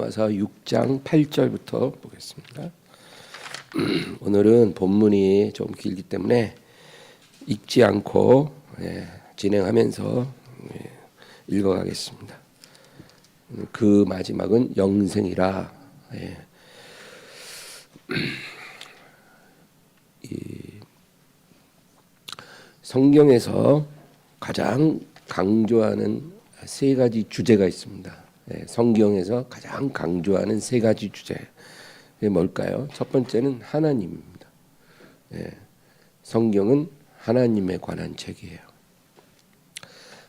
로마서 6장 8절부터 보겠습니다. 오늘은 본문이 좀 길기 때문에 읽지 않고 진행하면서 읽어가겠습니다. 그 마지막은 영생이라. 성경에서 가장 강조하는 세 가지 주제가 있습니다. 성경에서 가장 강조하는 세 가지 주제. 뭘까요? 첫 번째는 하나님입니다. 성경은 하나님에 관한 책이에요.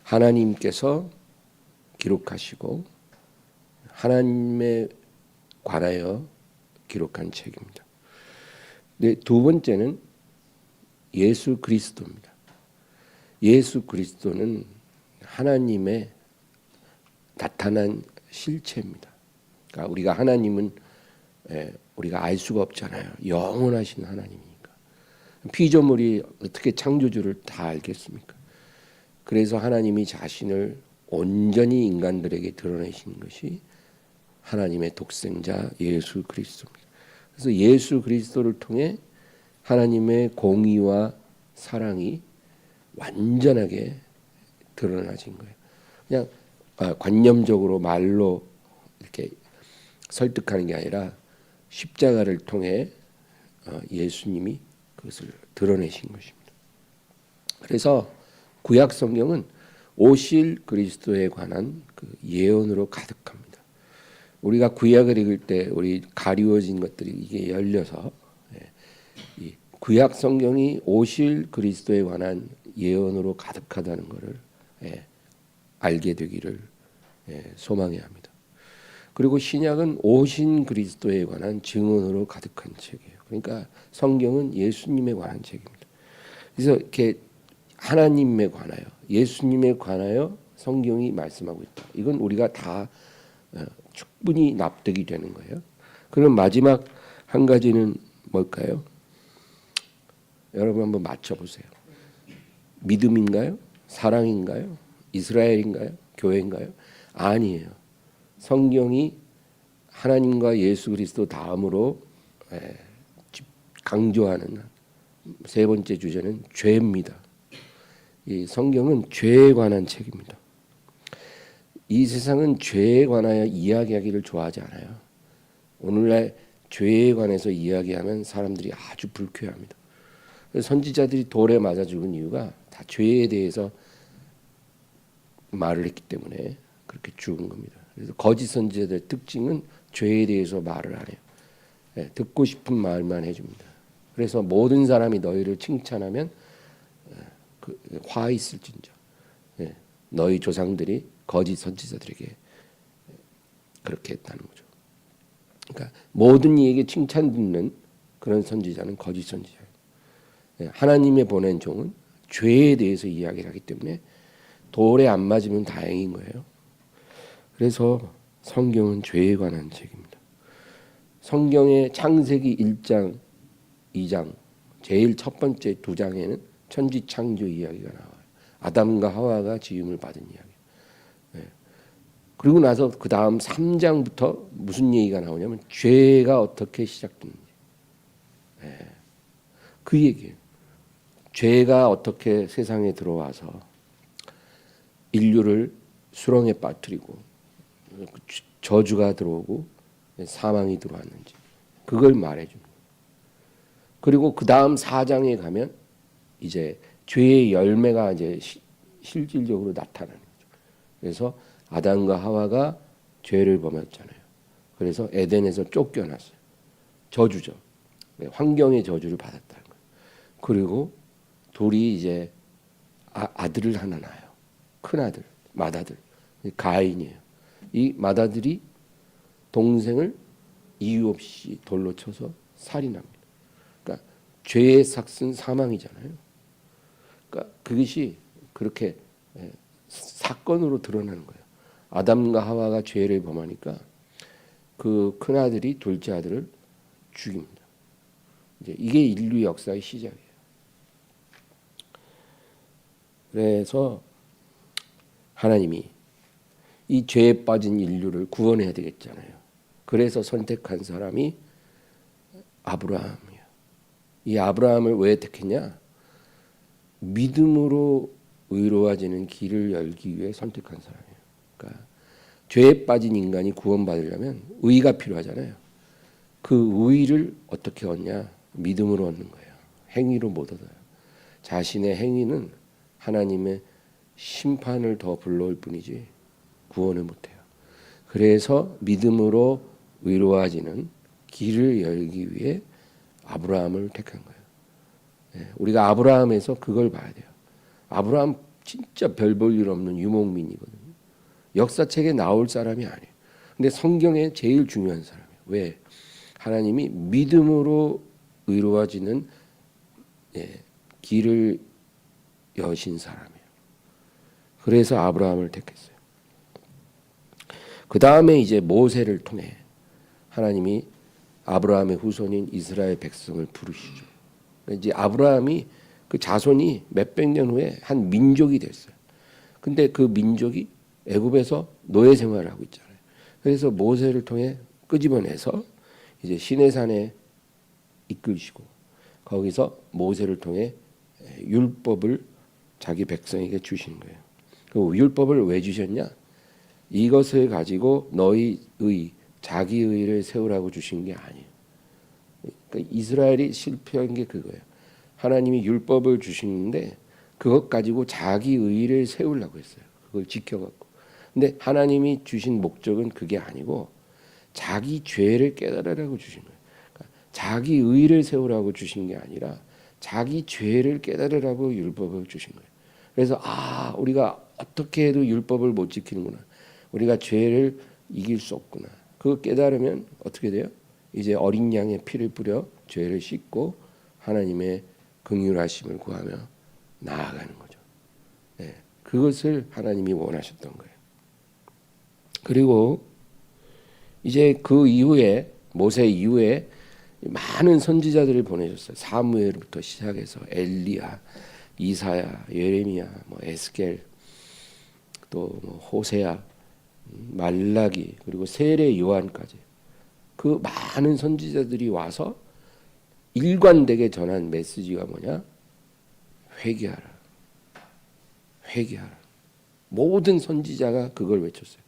하나님께서 기록하시고 하나님에 관하여 기록한 책입니다. 두 번째는 예수 그리스도입니다. 예수 그리스도는 하나님의 나타난 실체입니다. 그러니까 우리가 하나님은 우리가 알 수가 없잖아요. 영원하신 하나님이니까. 피조물이 어떻게 창조주를 다 알겠습니까? 그래서 하나님이 자신을 온전히 인간들에게 드러내신 것이 하나님의 독생자 예수 그리스도입니다. 그래서 예수 그리스도를 통해 하나님의 공의와 사랑이 완전하게 드러나진 거예요. 그냥 관념적으로 말로 이렇게 설득하는 게 아니라 십자가를 통해 예수님이 그것을 드러내신 것입니다. 그래서 구약 성경은 오실 그리스도에 관한 그 예언으로 가득합니다. 우리가 구약을 읽을 때 우리 가리워진 것들이 이게 열려서 이 구약 성경이 오실 그리스도에 관한 예언으로 가득하다는 것을 알게 되기를 소망해야 합니다. 그리고 신약은 오신 그리스도에 관한 증언으로 가득한 책이에요. 그러니까 성경은 예수님에 관한 책입니다. 그래서 이렇게 하나님에 관하여 예수님에 관하여 성경이 말씀하고 있다. 이건 우리가 다 충분히 납득이 되는 거예요. 그럼 마지막 한 가지는 뭘까요? 여러분 한번 맞춰보세요. 믿음인가요? 사랑인가요? 이스라엘인가요? 교회인가요? 아니에요. 성경이 하나님과 예수 그리스도 다음으로 강조하는 세 번째 주제는 죄입니다. 이 성경은 죄에 관한 책입니다. 이 세상은 죄에 관하여 이야기하기를 좋아하지 않아요. 오늘날 죄에 관해서 이야기하면 사람들이 아주 불쾌합니다. 선지자들이 돌에 맞아 죽은 이유가 다 죄에 대해서 말을 했기 때문에 그렇게 죽은 겁니다. 그래서 거짓 선지자들의 특징은 죄에 대해서 말을 안 해요. 듣고 싶은 말만 해줍니다. 그래서 모든 사람이 너희를 칭찬하면 화 있을진저. 너희 조상들이 거짓 선지자들에게 그렇게 했다는 거죠. 그러니까 모든 이에게 칭찬 듣는 그런 선지자는 거짓 선지자예요. 하나님의 보낸 종은 죄에 대해서 이야기를 하기 때문에 돌에 안 맞으면 다행인 거예요. 그래서 성경은 죄에 관한 책입니다. 성경의 창세기 1장, 2장 제일 첫 번째 두 장에는 천지 창조 이야기가 나와요. 아담과 하와가 지음을 받은 이야기. 그리고 나서 그 다음 3장부터 무슨 얘기가 나오냐면 죄가 어떻게 시작됐는지. 그 얘기예요. 죄가 어떻게 세상에 들어와서 인류를 수렁에 빠뜨리고 저주가 들어오고 사망이 들어왔는지 그걸 말해줍니다. 그리고 그 다음 4장에 가면 이제 죄의 열매가 이제 실질적으로 나타나는 거죠. 그래서 아담과 하와가 죄를 범했잖아요. 그래서 에덴에서 쫓겨났어요. 저주죠. 환경의 저주를 받았다는 거예요. 그리고 둘이 이제 아들을 하나 낳아요. 큰아들, 맏아들, 가인이에요. 이 맏아들이 동생을 이유 없이 돌로 쳐서 살인합니다. 그러니까 죄의 삭은 사망이잖아요. 그러니까 그것이 그렇게 사건으로 드러나는 거예요. 아담과 하와가 죄를 범하니까 그 큰아들이 둘째 아들을 죽입니다. 이제 이게 인류 역사의 시작이에요. 그래서 하나님이 이 죄에 빠진 인류를 구원해야 되겠잖아요. 그래서 선택한 사람이 아브라함이에요. 이 아브라함을 왜 택했냐? 믿음으로 의로워지는 길을 열기 위해 선택한 사람이에요. 그러니까 죄에 빠진 인간이 구원받으려면 의가 필요하잖아요. 그 의를 어떻게 얻냐? 믿음으로 얻는 거예요. 행위로 못 얻어요. 자신의 행위는 하나님의 심판을 더 불러올 뿐이지 구원을 못해요. 그래서 믿음으로 의로워지는 길을 열기 위해 아브라함을 택한 거예요. 우리가 아브라함에서 그걸 봐야 돼요. 아브라함 진짜 별 볼 일 없는 유목민이거든요. 역사책에 나올 사람이 아니에요. 근데 성경에 제일 중요한 사람이에요. 왜? 하나님이 믿음으로 의로워지는 길을 여신 사람이에요. 그래서 아브라함을 택했어요. 그 다음에 이제 모세를 통해 하나님이 아브라함의 후손인 이스라엘 백성을 부르시죠. 이제 아브라함이 그 자손이 몇백 년 후에 한 민족이 됐어요. 근데 그 민족이 애굽에서 노예 생활을 하고 있잖아요. 그래서 모세를 통해 끄집어내서 이제 시내산에 이끌시고 거기서 모세를 통해 율법을 자기 백성에게 주신 거예요. 그 율법을 왜 주셨냐? 이것을 가지고 너희의 자기 의를 세우라고 주신 게 아니에요. 그러니까 이스라엘이 실패한 게 그거예요. 하나님이 율법을 주시는데 그것 가지고 자기 의를 세우려고 했어요. 그걸 지켜갖고. 근데 하나님이 주신 목적은 그게 아니고 자기 죄를 깨달으라고 주신 거예요. 그러니까 자기 의를 세우라고 주신 게 아니라 자기 죄를 깨달으라고 율법을 주신 거예요. 그래서 우리가 어떻게 해도 율법을 못 지키는구나. 우리가 죄를 이길 수 없구나. 그거 깨달으면 어떻게 돼요? 이제 어린 양의 피를 뿌려 죄를 씻고 하나님의 긍휼하심을 구하며 나아가는 거죠. 그것을 하나님이 원하셨던 거예요. 그리고 이제 그 이후에 모세 이후에 많은 선지자들을 보내셨어요. 사무엘부터 시작해서 엘리야, 이사야, 예레미야, 에스겔, 또 호세야, 말라기, 그리고 세례 요한까지 그 많은 선지자들이 와서 일관되게 전한 메시지가 뭐냐? 회개하라. 회개하라. 모든 선지자가 그걸 외쳤어요.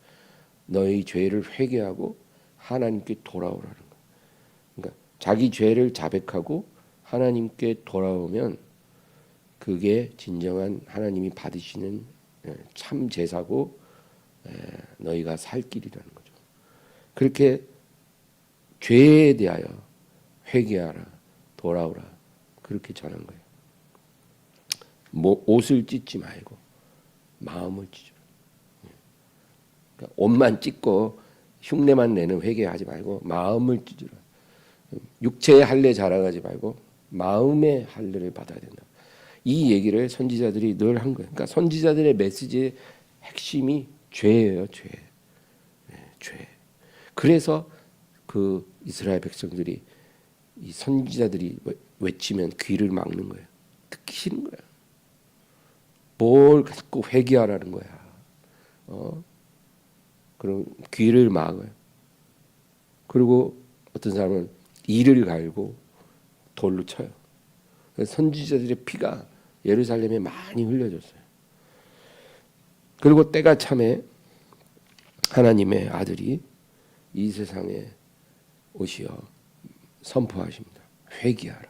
너희 죄를 회개하고 하나님께 돌아오라는 거예요. 그러니까 자기 죄를 자백하고 하나님께 돌아오면 그게 진정한 하나님이 받으시는 참 제사고 너희가 살 길이라는 거죠. 그렇게 죄에 대하여 회개하라, 돌아오라 그렇게 전한 거예요. 옷을 찢지 말고 마음을 찢어라. 그러니까 옷만 찢고 흉내만 내는 회개하지 말고 마음을 찢어라. 육체의 할례 자랑하지 말고 마음의 할례를 받아야 된다. 이 얘기를 선지자들이 늘 한 거예요. 그러니까 선지자들의 메시지의 핵심이 죄예요, 죄. 죄. 그래서 그 이스라엘 백성들이 이 선지자들이 외치면 귀를 막는 거예요. 듣기 싫은 거야. 뭘 자꾸 회개하라는 거야. 그럼 귀를 막아요. 그리고 어떤 사람은 이를 갈고 돌로 쳐요. 그래서 선지자들의 피가 예루살렘에 많이 흘려졌어요. 그리고 때가 참에 하나님의 아들이 이 세상에 오시어 선포하십니다. 회개하라.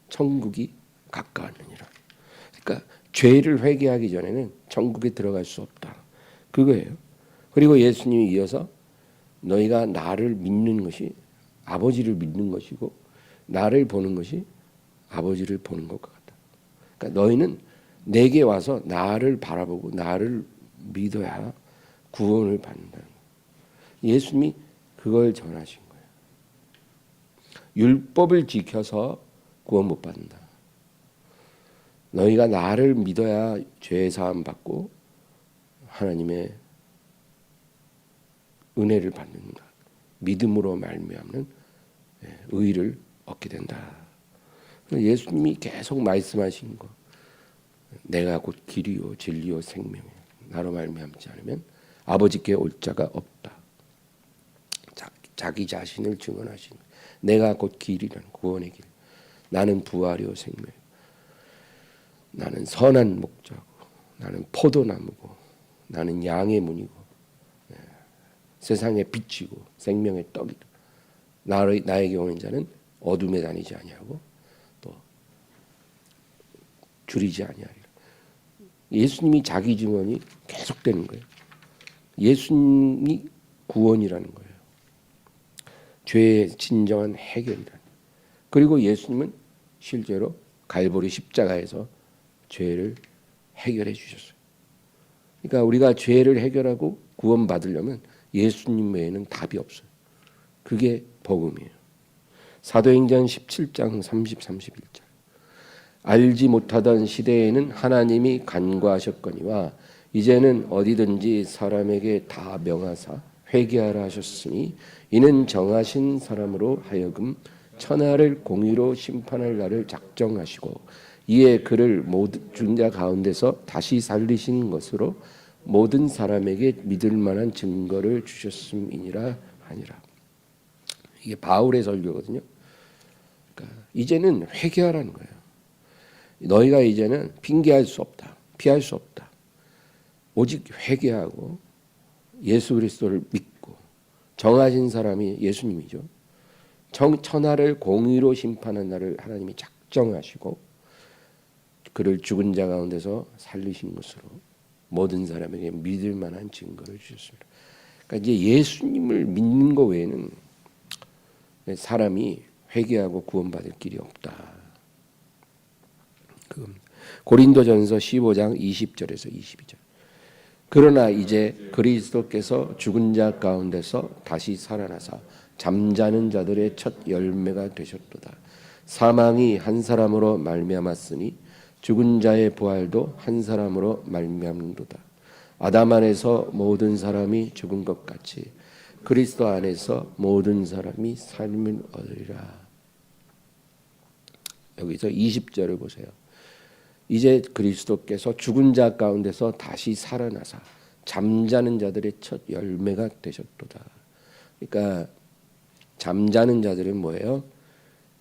천국이 가까웠느니라. 그러니까 죄를 회개하기 전에는 천국에 들어갈 수 없다. 그거예요. 그리고 예수님이 이어서 너희가 나를 믿는 것이 아버지를 믿는 것이고 나를 보는 것이 아버지를 보는 것과 같다. 그러니까 너희는 내게 와서 나를 바라보고 나를 믿어야 구원을 받는다는 거예요. 예수님이 그걸 전하신 거예요. 율법을 지켜서 구원 못 받는다. 너희가 나를 믿어야 죄 사함 받고 하나님의 은혜를 받는다. 믿음으로 말미암는 의를 얻게 된다. 예수님이 계속 말씀하신 거. 내가 곧 길이요 진리요 생명이요. 나로 말미암지 않으면 아버지께 올 자가 없다. 자, 자기 자신을 증언하시는 거예요. 내가 곧 길이라는 구원의 길. 나는 부활이요 생명. 나는 선한 목자고, 나는 포도나무고, 나는 양의 문이고, 세상의 빛이고 생명의 떡이다. 나에게 오는 자는 어둠에 다니지 아니하고 또 줄이지 아니하리라. 예수님이 자기 증언이 계속되는 거예요. 예수님이 구원이라는 거예요. 죄의 진정한 해결이라는. 그리고 예수님은 실제로 갈보리 십자가에서 죄를 해결해 주셨어요. 그러니까 우리가 죄를 해결하고 구원받으려면 예수님 외에는 답이 없어요. 그게 복음이에요. 사도행전 17장 30, 31절. 알지 못하던 시대에는 하나님이 간과하셨거니와 이제는 어디든지 사람에게 다 명하사 회개하라 하셨으니 이는 정하신 사람으로 하여금 천하를 공의로 심판할 날을 작정하시고 이에 그를 모든 죽은 자 가운데서 다시 살리신 것으로 모든 사람에게 믿을 만한 증거를 주셨음이니라 하니라. 이게 바울의 설교거든요. 그러니까 이제는 회개하라는 거예요. 너희가 이제는 핑계할 수 없다. 피할 수 없다. 오직 회개하고 예수 그리스도를 믿고 정하신 사람이 예수님이죠. 천하를 공의로 심판한 날을 하나님이 작정하시고 그를 죽은 자 가운데서 살리신 것으로 모든 사람에게 믿을 만한 증거를 주셨습니다. 그러니까 이제 예수님을 믿는 것 외에는 사람이 회개하고 구원받을 길이 없다. 고린도전서 15장 20절에서 22절. 그러나 이제 그리스도께서 죽은 자 가운데서 다시 살아나사 잠자는 자들의 첫 열매가 되셨도다. 사망이 한 사람으로 말미암았으니 죽은 자의 부활도 한 사람으로 말미암는도다. 아담 안에서 모든 사람이 죽은 것 같이 그리스도 안에서 모든 사람이 삶을 얻으리라. 여기서 20절을 보세요. 이제 그리스도께서 죽은 자 가운데서 다시 살아나사 잠자는 자들의 첫 열매가 되셨도다. 그러니까 잠자는 자들은 뭐예요?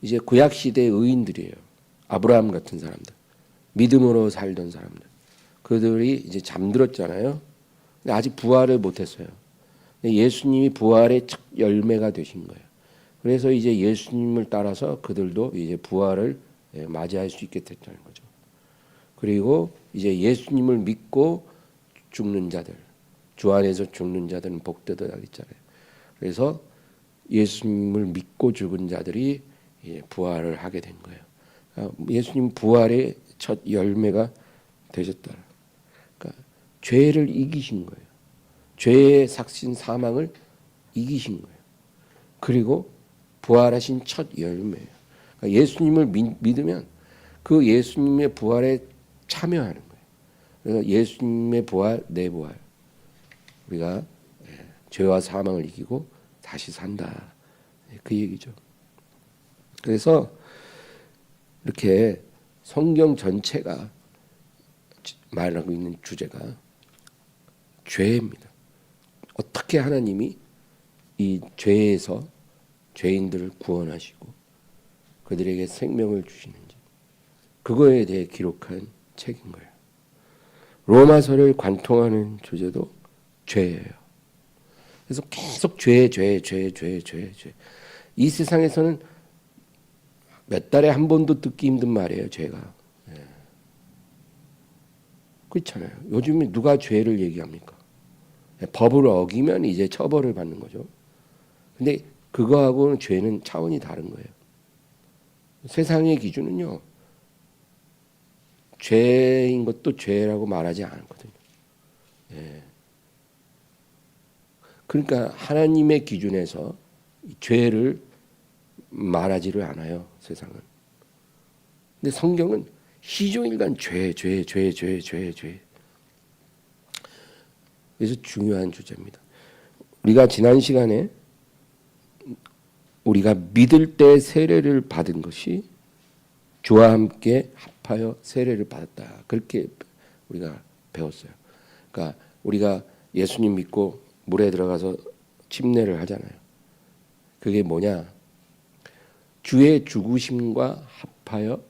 이제 구약 시대의 의인들이에요. 아브라함 같은 사람들, 믿음으로 살던 사람들. 그들이 이제 잠들었잖아요. 근데 아직 부활을 못했어요. 예수님이 부활의 첫 열매가 되신 거예요. 그래서 이제 예수님을 따라서 그들도 이제 부활을 맞이할 수 있게 됐다는 거죠. 그리고 이제 예수님을 믿고 죽는 자들, 주 안에서 죽는 자들은 복되다 그랬잖아요. 그래서 예수님을 믿고 죽은 자들이 부활을 하게 된 거예요. 예수님 부활의 첫 열매가 되셨다. 그러니까 죄를 이기신 거예요. 죄의 삭신 사망을 이기신 거예요. 그리고 부활하신 첫 열매예요. 그러니까 예수님을 믿으면 그 예수님의 부활에 참여하는 거예요. 그래서 예수님의 부활, 내 부활. 우리가 죄와 사망을 이기고 다시 산다. 그 얘기죠. 그래서 이렇게 성경 전체가 말하고 있는 주제가 죄입니다. 어떻게 하나님이 이 죄에서 죄인들을 구원하시고 그들에게 생명을 주시는지 그거에 대해 기록한 책인 거예요. 로마서를 관통하는 주제도 죄예요. 그래서 계속 죄. 이 세상에서는 몇 달에 한 번도 듣기 힘든 말이에요, 죄가. 그렇잖아요. 요즘에 누가 죄를 얘기합니까? 법을 어기면 이제 처벌을 받는 거죠. 근데 그거하고는 죄는 차원이 다른 거예요. 세상의 기준은요, 죄인 것도 죄라고 말하지 않거든요. 그러니까 하나님의 기준에서 죄를 말하지를 않아요, 세상은. 근데 성경은 시종일관 죄. 그래서 중요한 주제입니다. 우리가 지난 시간에 우리가 믿을 때 세례를 받은 것이 주와 함께 합하여 세례를 받았다. 그렇게 우리가 배웠어요. 그러니까 우리가 예수님 믿고 물에 들어가서 침례를 하잖아요. 그게 뭐냐? 주의 죽으심과 합하여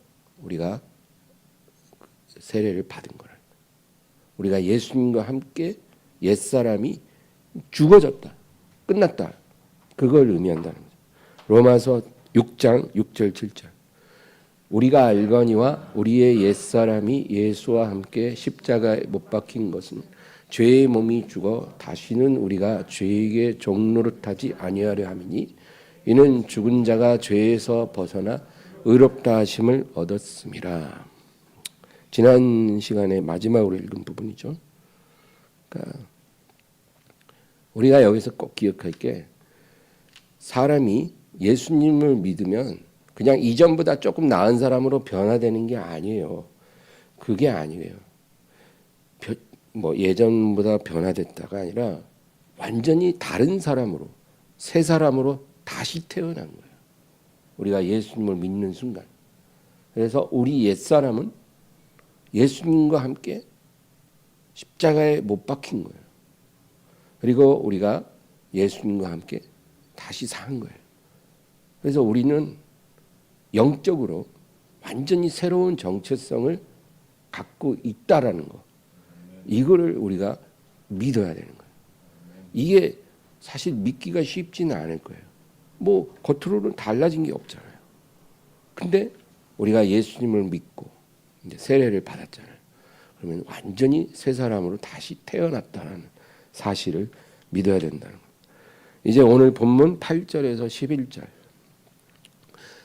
우리가 세례를 받은 거라. 우리가 예수님과 함께 옛사람이 죽어졌다. 끝났다. 그걸 의미한다는 거죠. 로마서 6장 6절 7절. 우리가 알거니와 우리의 옛사람이 예수와 함께 십자가에 못 박힌 것은 죄의 몸이 죽어 다시는 우리가 죄에게 종노릇하지 아니하려 함이니 이는 죽은 자가 죄에서 벗어나 의롭다 하심을 얻었음이라. 지난 시간에 마지막으로 읽은 부분이죠. 그러니까 우리가 여기서 꼭 기억할 게 사람이 예수님을 믿으면 그냥 이전보다 조금 나은 사람으로 변화되는 게 아니에요. 그게 아니에요. 뭐 예전보다 변화됐다가 아니라 완전히 다른 사람으로, 새 사람으로 다시 태어난 거예요. 우리가 예수님을 믿는 순간. 그래서 우리 옛사람은 예수님과 함께 십자가에 못 박힌 거예요. 그리고 우리가 예수님과 함께 다시 산 거예요. 그래서 우리는 영적으로 완전히 새로운 정체성을 갖고 있다라는 거. 이거를 우리가 믿어야 되는 거예요. 이게 사실 믿기가 쉽지는 않을 거예요. 뭐 겉으로는 달라진 게 없잖아요. 근데 우리가 예수님을 믿고 이제 세례를 받았잖아요. 그러면 완전히 새 사람으로 다시 태어났다는 사실을 믿어야 된다는 거예요. 이제 오늘 본문 8절에서 11절.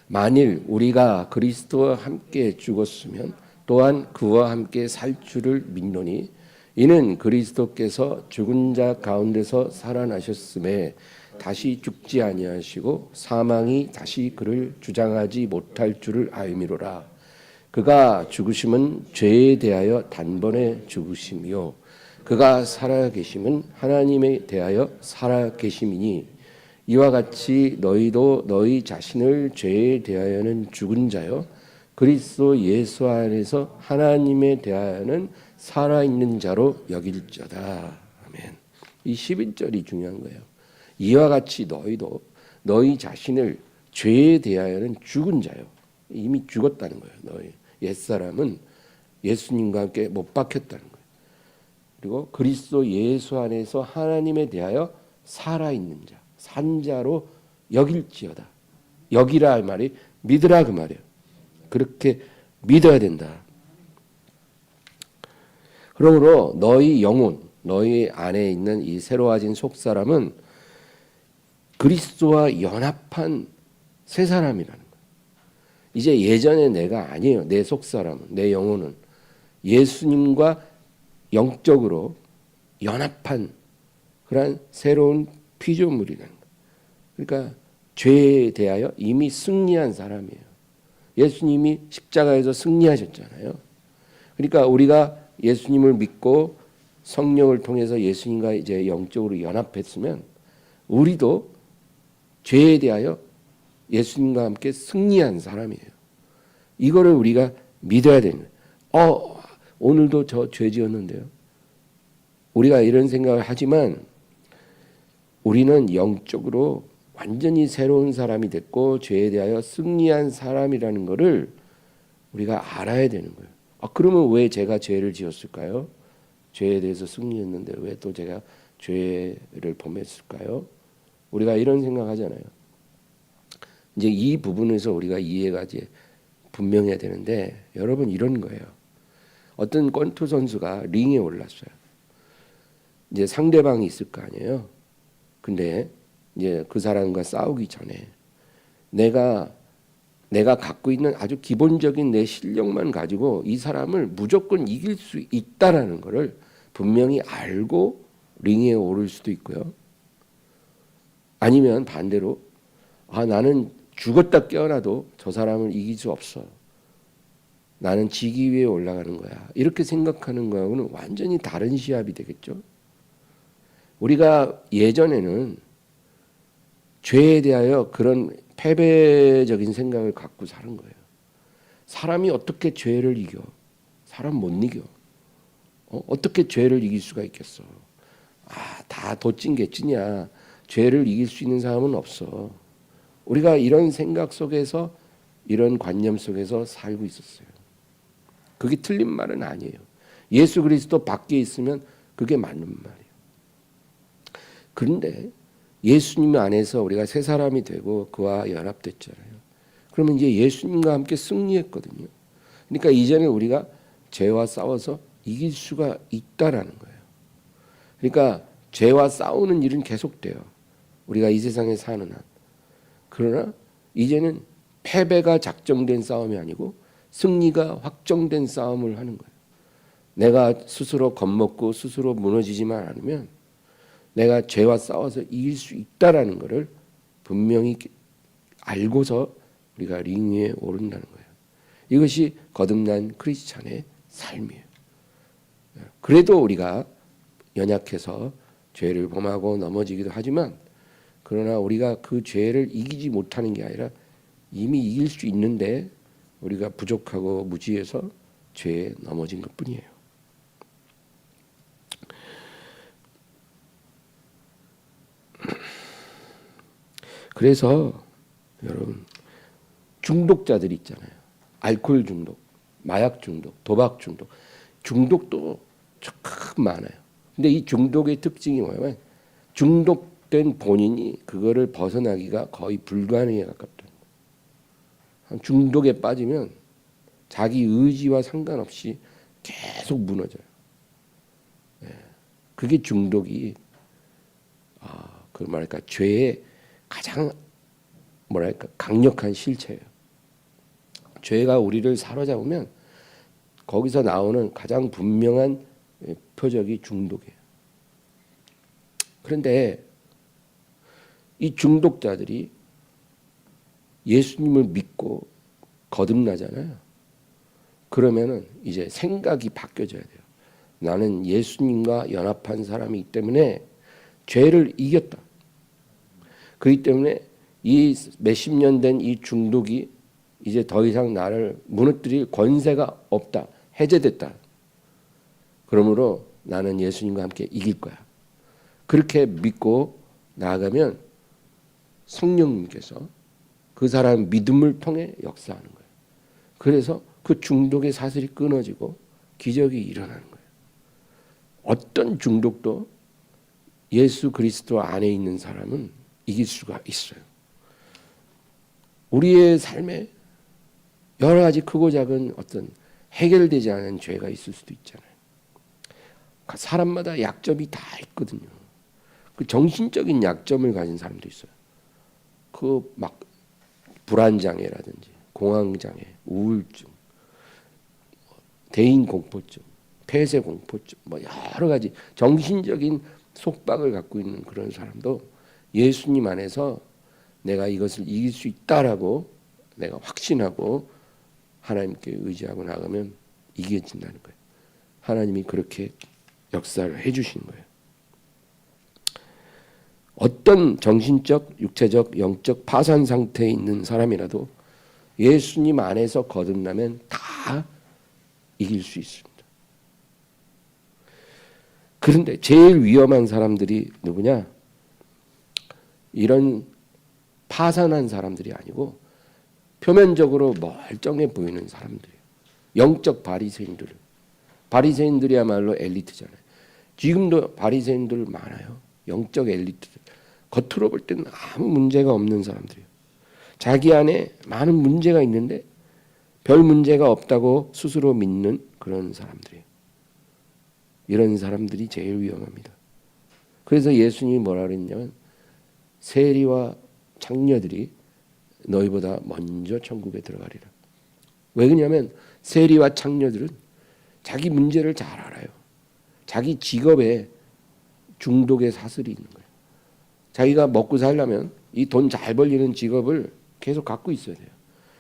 만일 우리가 그리스도와 함께 죽었으면 또한 그와 함께 살 줄을 믿노니 이는 그리스도께서 죽은 자 가운데서 살아나셨음에 다시 죽지 아니하시고 사망이 다시 그를 주장하지 못할 줄을 알미로라. 그가 죽으심은 죄에 대하여 단번에 죽으심이요 그가 살아계심은 하나님에 대하여 살아계심이니 이와 같이 너희도 너희 자신을 죄에 대하여는 죽은 자요 그리스도 예수 안에서 하나님에 대하여는 살아있는 자로 여길저다. 아멘. 이 11절이 중요한 거예요. 이와 같이 너희도 너희 자신을 죄에 대하여는 죽은 자요. 이미 죽었다는 거예요. 너희 옛사람은 예수님과 함께 못 박혔다는 거예요. 그리고 그리스도 예수 안에서 하나님에 대하여 살아있는 자, 산 자로 여길지어다. 여기라 할 말이 믿으라 그 말이에요. 그렇게 믿어야 된다. 그러므로 너희 영혼, 너희 안에 있는 이 새로워진 속사람은 그리스도와 연합한 새 사람이라는 거예요. 이제 예전의 내가 아니에요. 내 속사람은, 내 영혼은 예수님과 영적으로 연합한 그런 새로운 피조물이라는 거예요. 그러니까 죄에 대하여 이미 승리한 사람이에요. 예수님이 십자가에서 승리하셨잖아요. 그러니까 우리가 예수님을 믿고 성령을 통해서 예수님과 이제 영적으로 연합했으면 우리도 죄에 대하여 예수님과 함께 승리한 사람이에요. 이거를 우리가 믿어야 되는 거예요. 오늘도 저 죄 지었는데요. 우리가 이런 생각을 하지만 우리는 영적으로 완전히 새로운 사람이 됐고 죄에 대하여 승리한 사람이라는 것을 우리가 알아야 되는 거예요. 그러면 왜 제가 죄를 지었을까요? 죄에 대해서 승리했는데 왜 또 제가 죄를 범했을까요? 우리가 이런 생각하잖아요. 이제 이 부분에서 우리가 이해가 이제 분명해야 되는데 여러분 이런 거예요. 어떤 권투 선수가 링에 올랐어요. 이제 상대방이 있을 거 아니에요. 근데 이제 그 사람과 싸우기 전에 내가 갖고 있는 아주 기본적인 내 실력만 가지고 이 사람을 무조건 이길 수 있다라는 것을 분명히 알고 링에 오를 수도 있고요. 아니면 반대로 나는 죽었다 깨어나도 저 사람을 이길 수 없어. 나는 지기 위해 올라가는 거야. 이렇게 생각하는 거하고는 완전히 다른 시합이 되겠죠. 우리가 예전에는 죄에 대하여 그런 패배적인 생각을 갖고 사는 거예요. 사람이 어떻게 죄를 이겨? 사람 못 이겨. 어떻게 죄를 이길 수가 있겠어? 다 도찐개찐이야. 죄를 이길 수 있는 사람은 없어. 우리가 이런 생각 속에서 이런 관념 속에서 살고 있었어요. 그게 틀린 말은 아니에요. 예수 그리스도 밖에 있으면 그게 맞는 말이에요. 그런데 예수님 안에서 우리가 새 사람이 되고 그와 연합됐잖아요. 그러면 이제 예수님과 함께 승리했거든요. 그러니까 이제는 우리가 죄와 싸워서 이길 수가 있다라는 거예요. 그러니까 죄와 싸우는 일은 계속돼요. 우리가 이 세상에 사는 한. 그러나 이제는 패배가 작정된 싸움이 아니고 승리가 확정된 싸움을 하는 거예요. 내가 스스로 겁먹고 스스로 무너지지만 않으면 내가 죄와 싸워서 이길 수 있다라는 것을 분명히 알고서 우리가 링 위에 오른다는 거예요. 이것이 거듭난 크리스찬의 삶이에요. 그래도 우리가 연약해서 죄를 범하고 넘어지기도 하지만 그러나 우리가 그 죄를 이기지 못하는 게 아니라 이미 이길 수 있는데 우리가 부족하고 무지해서 죄에 넘어진 것뿐이에요. 그래서 여러분 중독자들이 있잖아요. 알코올 중독, 마약 중독, 도박 중독. 중독도 참 많아요. 근데 이 중독의 특징이 뭐냐면 중독된 본인이 그거를 벗어나기가 거의 불가능에 가깝다. 중독에 빠지면 자기 의지와 상관없이 계속 무너져요. 그게 중독이 그 뭐랄까 죄의 가장 뭐랄까 강력한 실체예요. 죄가 우리를 사로잡으면 거기서 나오는 가장 분명한 표적이 중독이에요. 그런데 이 중독자들이 예수님을 믿고 거듭나잖아요. 그러면은 이제 생각이 바뀌어져야 돼요. 나는 예수님과 연합한 사람이기 때문에 죄를 이겼다. 그렇기 때문에 이 몇십 년 된 이 중독이 이제 더 이상 나를 무너뜨릴 권세가 없다. 해제됐다. 그러므로 나는 예수님과 함께 이길 거야. 그렇게 믿고 나아가면 성령님께서 그 사람 믿음을 통해 역사하는 거예요. 그래서 그 중독의 사슬이 끊어지고 기적이 일어나는 거예요. 어떤 중독도 예수 그리스도 안에 있는 사람은 이길 수가 있어요. 우리의 삶에 여러 가지 크고 작은 어떤 해결되지 않은 죄가 있을 수도 있잖아요. 사람마다 약점이 다 있거든요. 그 정신적인 약점을 가진 사람도 있어요. 그 막 불안장애라든지 공황장애, 우울증, 대인공포증, 폐쇄공포증, 뭐 여러 가지 정신적인 속박을 갖고 있는 그런 사람도 예수님 안에서 내가 이것을 이길 수 있다라고 내가 확신하고 하나님께 의지하고 나가면 이겨진다는 거예요. 하나님이 그렇게 역사를 해주시는 거예요. 어떤 정신적, 육체적, 영적 파산 상태에 있는 사람이라도 예수님 안에서 거듭나면 다 이길 수 있습니다. 그런데 제일 위험한 사람들이 누구냐? 이런 파산한 사람들이 아니고 표면적으로 멀쩡해 보이는 사람들이에요. 영적 바리새인들. 바리새인들이야말로 엘리트잖아요. 지금도 바리새인들 많아요. 영적 엘리트들. 겉으로 볼 때는 아무 문제가 없는 사람들이에요. 자기 안에 많은 문제가 있는데 별 문제가 없다고 스스로 믿는 그런 사람들이에요. 이런 사람들이 제일 위험합니다. 그래서 예수님이 뭐라 그랬냐면 세리와 창녀들이 너희보다 먼저 천국에 들어가리라. 왜 그러냐면 세리와 창녀들은 자기 문제를 잘 알아요. 자기 직업에 중독의 사슬이 있는 거예요. 자기가 먹고 살려면 이 돈 잘 벌리는 직업을 계속 갖고 있어야 돼요.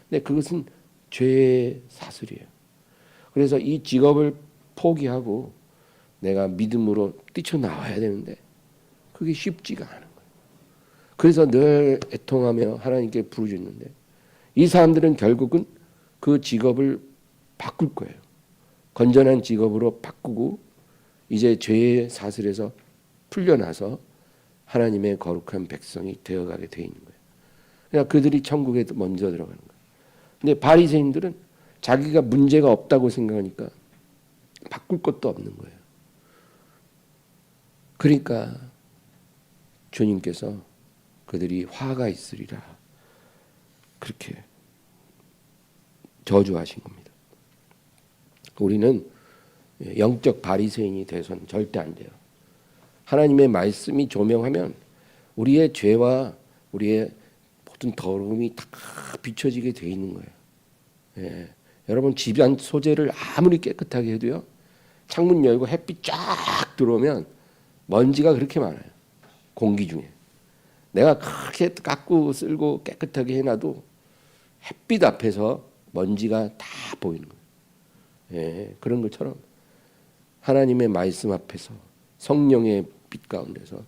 근데 그것은 죄의 사슬이에요. 그래서 이 직업을 포기하고 내가 믿음으로 뛰쳐나와야 되는데 그게 쉽지가 않은 거예요. 그래서 늘 애통하며 하나님께 부르짖는데 이 사람들은 결국은 그 직업을 바꿀 거예요. 건전한 직업으로 바꾸고 이제 죄의 사슬에서 풀려나서 하나님의 거룩한 백성이 되어가게 돼 있는 거예요. 그러니까 그들이 천국에 먼저 들어가는 거예요. 근데 바리새인들은 자기가 문제가 없다고 생각하니까 바꿀 것도 없는 거예요. 그러니까 주님께서 그들이 화가 있으리라 그렇게 저주하신 겁니다. 우리는 영적 바리새인이 돼서는 절대 안 돼요. 하나님의 말씀이 조명하면 우리의 죄와 우리의 모든 더러움이 다 비춰지게 돼 있는 거예요. 예. 여러분 집안 소재를 아무리 깨끗하게 해도요, 창문 열고 햇빛 쫙 들어오면 먼지가 그렇게 많아요. 공기 중에. 내가 그렇게 깎고 쓸고 깨끗하게 해놔도 햇빛 앞에서 먼지가 다 보이는 거예요. 예. 그런 것처럼 하나님의 말씀 앞에서 성령의 빛 가운데서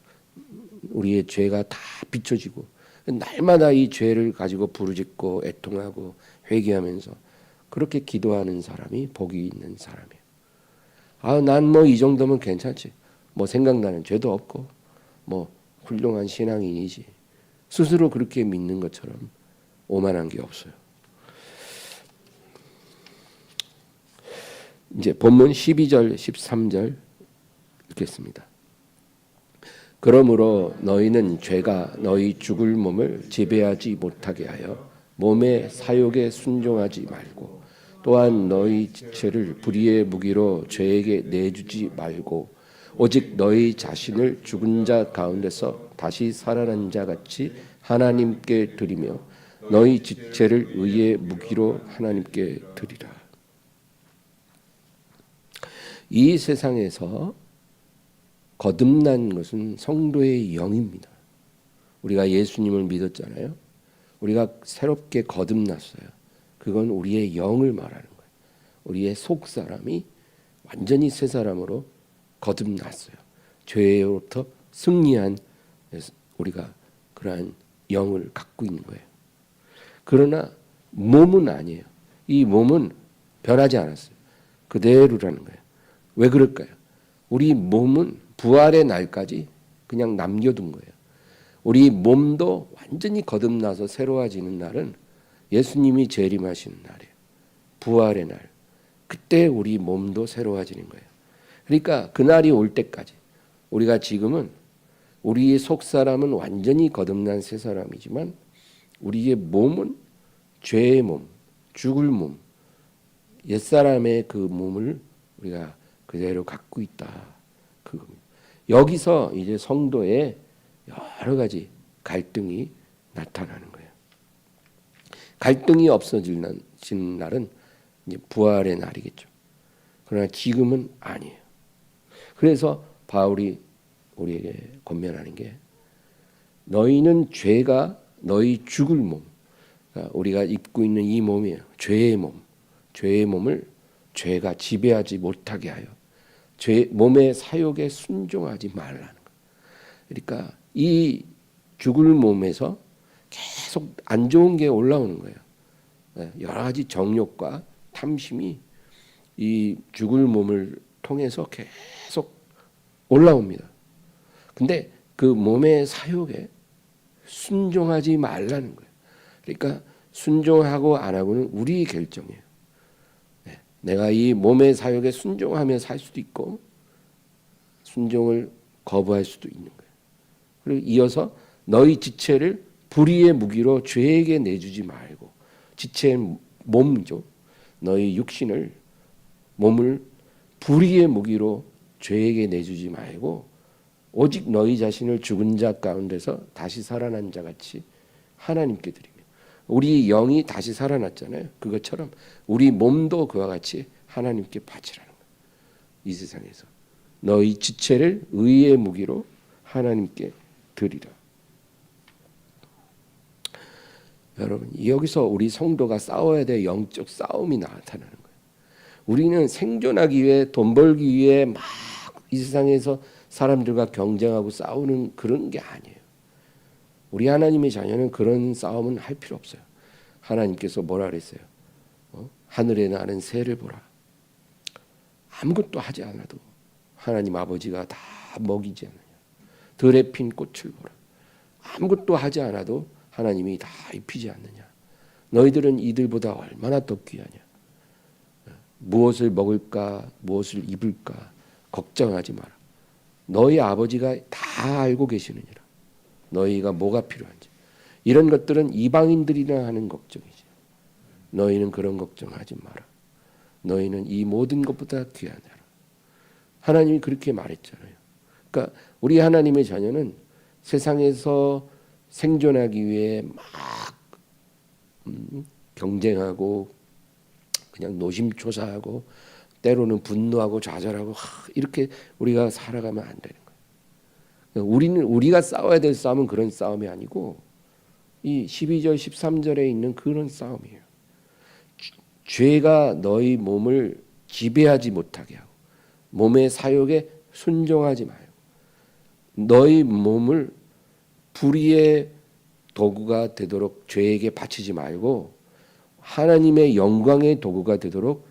우리의 죄가 다 비춰지고 날마다 이 죄를 가지고 부르짖고 애통하고 회개하면서 그렇게 기도하는 사람이 복이 있는 사람이에요. 아, 난 뭐 이 정도면 괜찮지. 뭐 생각나는 죄도 없고 뭐 훌륭한 신앙인이지. 스스로 그렇게 믿는 것처럼 오만한 게 없어요. 이제 본문 12절 13절 읽겠습니다. 그러므로 너희는 죄가 너희 죽을 몸을 지배하지 못하게 하여 몸의 사욕에 순종하지 말고 또한 너희 지체를 불의의 무기로 죄에게 내주지 말고 오직 너희 자신을 죽은 자 가운데서 다시 살아난 자 같이 하나님께 드리며 너희 지체를 의의 무기로 하나님께 드리라. 이 세상에서 거듭난 것은 성도의 영입니다. 우리가 예수님을 믿었잖아요. 우리가 새롭게 거듭났어요. 그건 우리의 영을 말하는 거예요. 우리의 속 사람이 완전히 새 사람으로 거듭났어요. 죄로부터 승리한 우리가 그러한 영을 갖고 있는 거예요. 그러나 몸은 아니에요. 이 몸은 변하지 않았어요. 그대로라는 거예요. 왜 그럴까요? 우리 몸은 부활의 날까지 그냥 남겨둔 거예요. 우리 몸도 완전히 거듭나서 새로워지는 날은 예수님이 재림하시는 날이에요. 부활의 날. 그때 우리 몸도 새로워지는 거예요. 그러니까 그날이 올 때까지 우리가 지금은 우리의 속사람은 완전히 거듭난 새 사람이지만 우리의 몸은 죄의 몸, 죽을 몸, 옛사람의 그 몸을 우리가 그대로 갖고 있다. 그겁니다. 여기서 이제 성도의 여러 가지 갈등이 나타나는 거예요. 갈등이 없어지는 날은 이제 부활의 날이겠죠. 그러나 지금은 아니에요. 그래서 바울이 우리에게 권면하는 게 너희는 죄가 너희 죽을 몸, 그러니까 우리가 입고 있는 이 몸이에요. 죄의 몸, 죄의 몸을 죄가 지배하지 못하게 하여 몸의 사욕에 순종하지 말라는 거예요. 그러니까 이 죽을 몸에서 계속 안 좋은 게 올라오는 거예요. 여러 가지 정욕과 탐심이 이 죽을 몸을 통해서 계속 올라옵니다. 근데 그 몸의 사욕에 순종하지 말라는 거예요. 그러니까 순종하고 안 하고는 우리 결정이에요. 내가 이 몸의 사욕에 순종하며 살 수도 있고 순종을 거부할 수도 있는 거예요. 그리고 이어서 너희 지체를 불의의 무기로 죄에게 내주지 말고, 지체의 몸이죠. 너희 육신을, 몸을 불의의 무기로 죄에게 내주지 말고 오직 너희 자신을 죽은 자 가운데서 다시 살아난 자 같이 하나님께 드리며, 우리 영이 다시 살아났잖아요. 그것처럼 우리 몸도 그와 같이 하나님께 바치라는 거예요. 이 세상에서 너희 지체를 의의 무기로 하나님께 드리라. 여러분, 여기서 우리 성도가 싸워야 될 영적 싸움이 나타나는 거예요. 우리는 생존하기 위해, 돈 벌기 위해 막 이 세상에서 사람들과 경쟁하고 싸우는 그런 게 아니에요. 우리 하나님의 자녀는 그런 싸움은 할 필요 없어요. 하나님께서 뭐라 그랬어요? 하늘에 나는 새를 보라. 아무것도 하지 않아도 하나님 아버지가 다 먹이지 않느냐. 들에 핀 꽃을 보라. 아무것도 하지 않아도 하나님이 다 입히지 않느냐. 너희들은 이들보다 얼마나 더 귀하냐. 무엇을 먹을까 무엇을 입을까 걱정하지 마라. 너희 아버지가 다 알고 계시느니라. 너희가 뭐가 필요한지. 이런 것들은 이방인들이나 하는 걱정이지. 너희는 그런 걱정하지 마라. 너희는 이 모든 것보다 귀하니라. 하나님이 그렇게 말했잖아요. 그러니까 우리 하나님의 자녀는 세상에서 생존하기 위해 막 경쟁하고 그냥 노심초사하고 때로는 분노하고 좌절하고 이렇게 우리가 살아가면 안 되는 거예요. 우리가 싸워야 될 싸움은 그런 싸움이 아니고 이 12절 13절에 있는 그런 싸움이에요. 죄가 너희 몸을 지배하지 못하게 하고 몸의 사욕에 순종하지 말고 너희 몸을 불의의 도구가 되도록 죄에게 바치지 말고 하나님의 영광의 도구가 되도록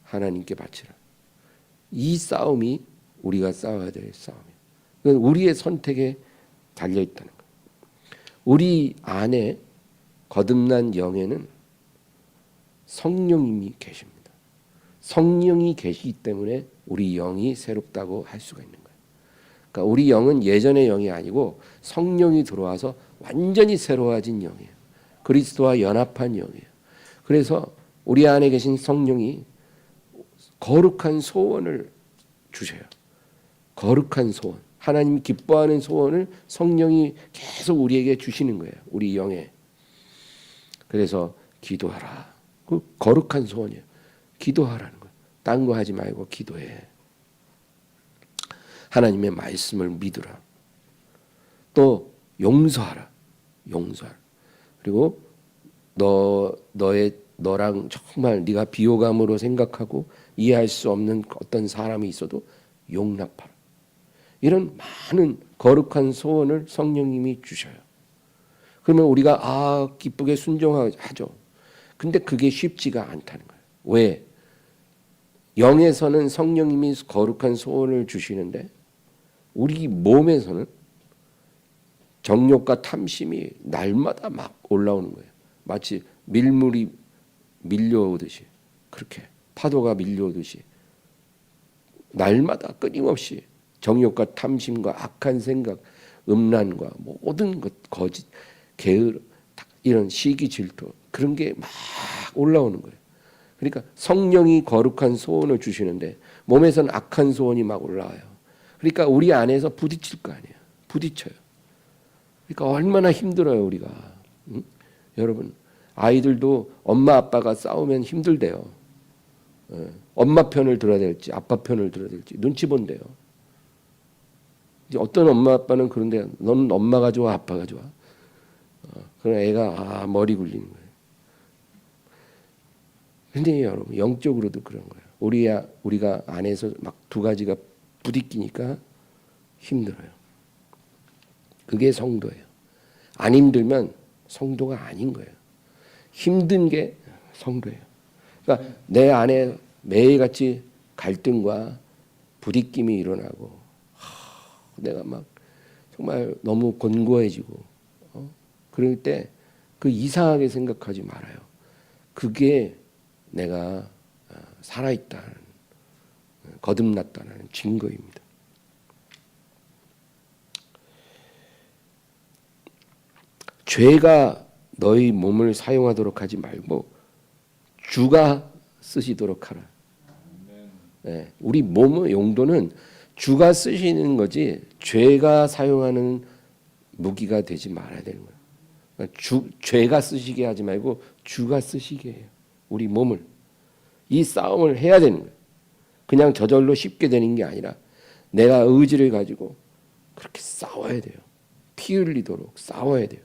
하나님께 바치라. 이 싸움이 우리가 싸워야 될 싸움이에요. 그건 우리의 선택에 달려 있다는 거예요. 우리 안에 거듭난 영에는 성령님이 계십니다. 성령이 계시기 때문에 우리 영이 새롭다고 할 수가 있는 거예요. 그러니까 우리 영은 예전의 영이 아니고 성령이 들어와서 완전히 새로워진 영이에요. 그리스도와 연합한 영이에요. 그래서 우리 안에 계신 성령이 거룩한 소원을 주셔요. 거룩한 소원. 하나님이 기뻐하는 소원을 성령이 계속 우리에게 주시는 거예요. 우리 영에. 그래서 기도하라. 그 거룩한 소원이에요. 기도하라는 거예요. 딴 거 하지 말고 기도해. 하나님의 말씀을 믿으라. 또 용서하라. 용서하라. 그리고 너랑 정말 네가 비호감으로 생각하고 이해할 수 없는 어떤 사람이 있어도 용납하라. 이런 많은 거룩한 소원을 성령님이 주셔요. 그러면 우리가 기쁘게 순종하죠. 근데 그게 쉽지가 않다는 거예요. 왜? 영에서는 성령님이 거룩한 소원을 주시는데 우리 몸에서는 정욕과 탐심이 날마다 막 올라오는 거예요. 마치 밀물이 밀려오듯이 그렇게 파도가 밀려오듯이 날마다 끊임없이 정욕과 탐심과 악한 생각, 음란과 모든 것, 거짓, 게으름, 이런 시기 질투 그런 게 막 올라오는 거예요. 그러니까 성령이 거룩한 소원을 주시는데 몸에서는 악한 소원이 막 올라와요. 그러니까 우리 안에서 부딪힐 거 아니에요. 부딪혀요. 그러니까 얼마나 힘들어요 우리가. 응? 여러분 아이들도 엄마 아빠가 싸우면 힘들대요. 엄마 편을 들어야 될지 아빠 편을 들어야 될지 눈치 본대요. 이제 어떤 엄마 아빠는 그런데 너는 엄마가 좋아 아빠가 좋아? 그럼 애가 머리 굴리는 거예요. 근데 여러분 영적으로도 그런 거예요. 우리가 안에서 막 두 가지가 부딪히니까 힘들어요. 그게 성도예요. 안 힘들면 성도가 아닌 거예요. 힘든 게 성도예요. 그러니까 내 안에 매일같이 갈등과 부딪힘이 일어나고 내가 막 정말 너무 곤고해지고 그럴 때 그 이상하게 생각하지 말아요. 그게 내가 살아있다는 거듭났다는 증거입니다. 죄가 너희 몸을 사용하도록 하지 말고 주가 쓰시도록 하라. 네, 우리 몸의 용도는 주가 쓰시는 거지 죄가 사용하는 무기가 되지 말아야 되는 거예요. 죄가 쓰시게 하지 말고 주가 쓰시게 해요. 우리 몸을. 이 싸움을 해야 되는 거예요. 그냥 저절로 쉽게 되는 게 아니라 내가 의지를 가지고 그렇게 싸워야 돼요. 피 흘리도록 싸워야 돼요.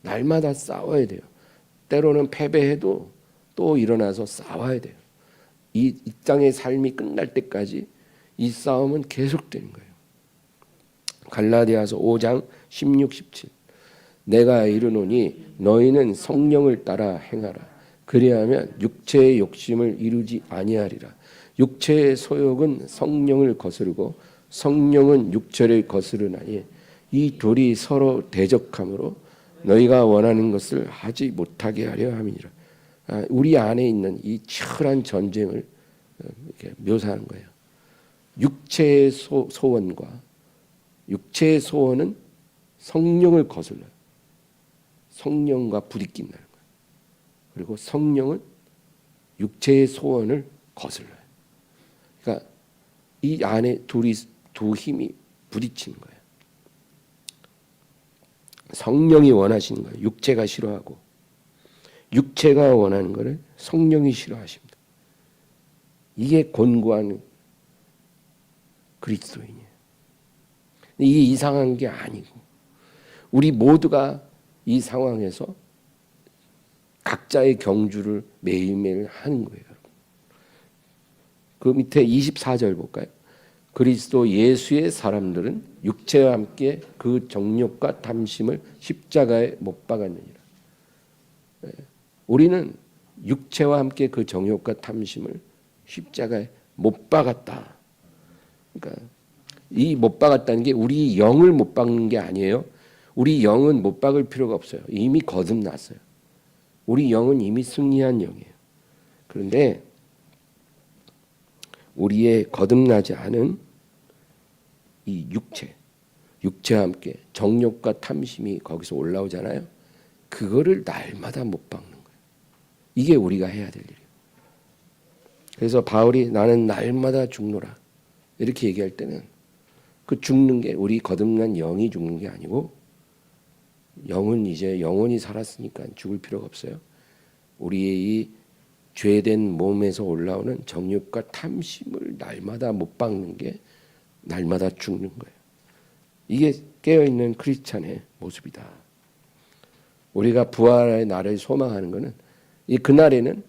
날마다 싸워야 돼요. 때로는 패배해도 또 일어나서 싸워야 돼요. 이 땅의 삶이 끝날 때까지 이 싸움은 계속되는 거예요. 갈라디아서 5장 16, 17 내가 이르노니 너희는 성령을 따라 행하라. 그리하면 육체의 욕심을 이루지 아니하리라. 육체의 소욕은 성령을 거스르고 성령은 육체를 거스르나니 이 둘이 서로 대적하므로 너희가 원하는 것을 하지 못하게 하려 함이니라. 우리 안에 있는 이 치열한 전쟁을 이렇게 묘사하는 거예요. 육체의 소원과 육체의 소원은 성령을 거슬러요. 성령과 부딪힌다는 거예요. 그리고 성령은 육체의 소원을 거슬러요. 그러니까 이 안에 두 힘이 부딪히는 거예요. 성령이 원하시는 거예요. 육체가 싫어하고 육체가 원하는 것을 성령이 싫어하십니다. 이게 곤고한 그리스도인이에요. 이게 이상한 게 아니고 우리 모두가 이 상황에서 각자의 경주를 매일매일 하는 거예요. 그 밑에 24절 볼까요? 그리스도 예수의 사람들은 육체와 함께 그 정욕과 탐심을 십자가에 못 박았느니라. 우리는 육체와 함께 그 정욕과 탐심을 십자가에 못 박았다. 그러니까 이 못 박았다는 게 우리 영을 못 박는 게 아니에요. 우리 영은 못 박을 필요가 없어요. 이미 거듭났어요. 우리 영은 이미 승리한 영이에요. 그런데 우리의 거듭나지 않은 이 육체와 함께 정욕과 탐심이 거기서 올라오잖아요. 그거를 날마다 못 박는 거예요. 이게 우리가 해야 될 일이에요. 그래서 바울이 나는 날마다 죽노라 이렇게 얘기할 때는 그 죽는 게 우리 거듭난 영이 죽는 게 아니고 영은 이제 영원히 살았으니까 죽을 필요가 없어요. 우리의 이 죄된 몸에서 올라오는 정욕과 탐심을 날마다 못 박는 게 날마다 죽는 거예요. 이게 깨어있는 크리스찬의 모습이다. 우리가 부활의 날을 소망하는 것은 이 그날에는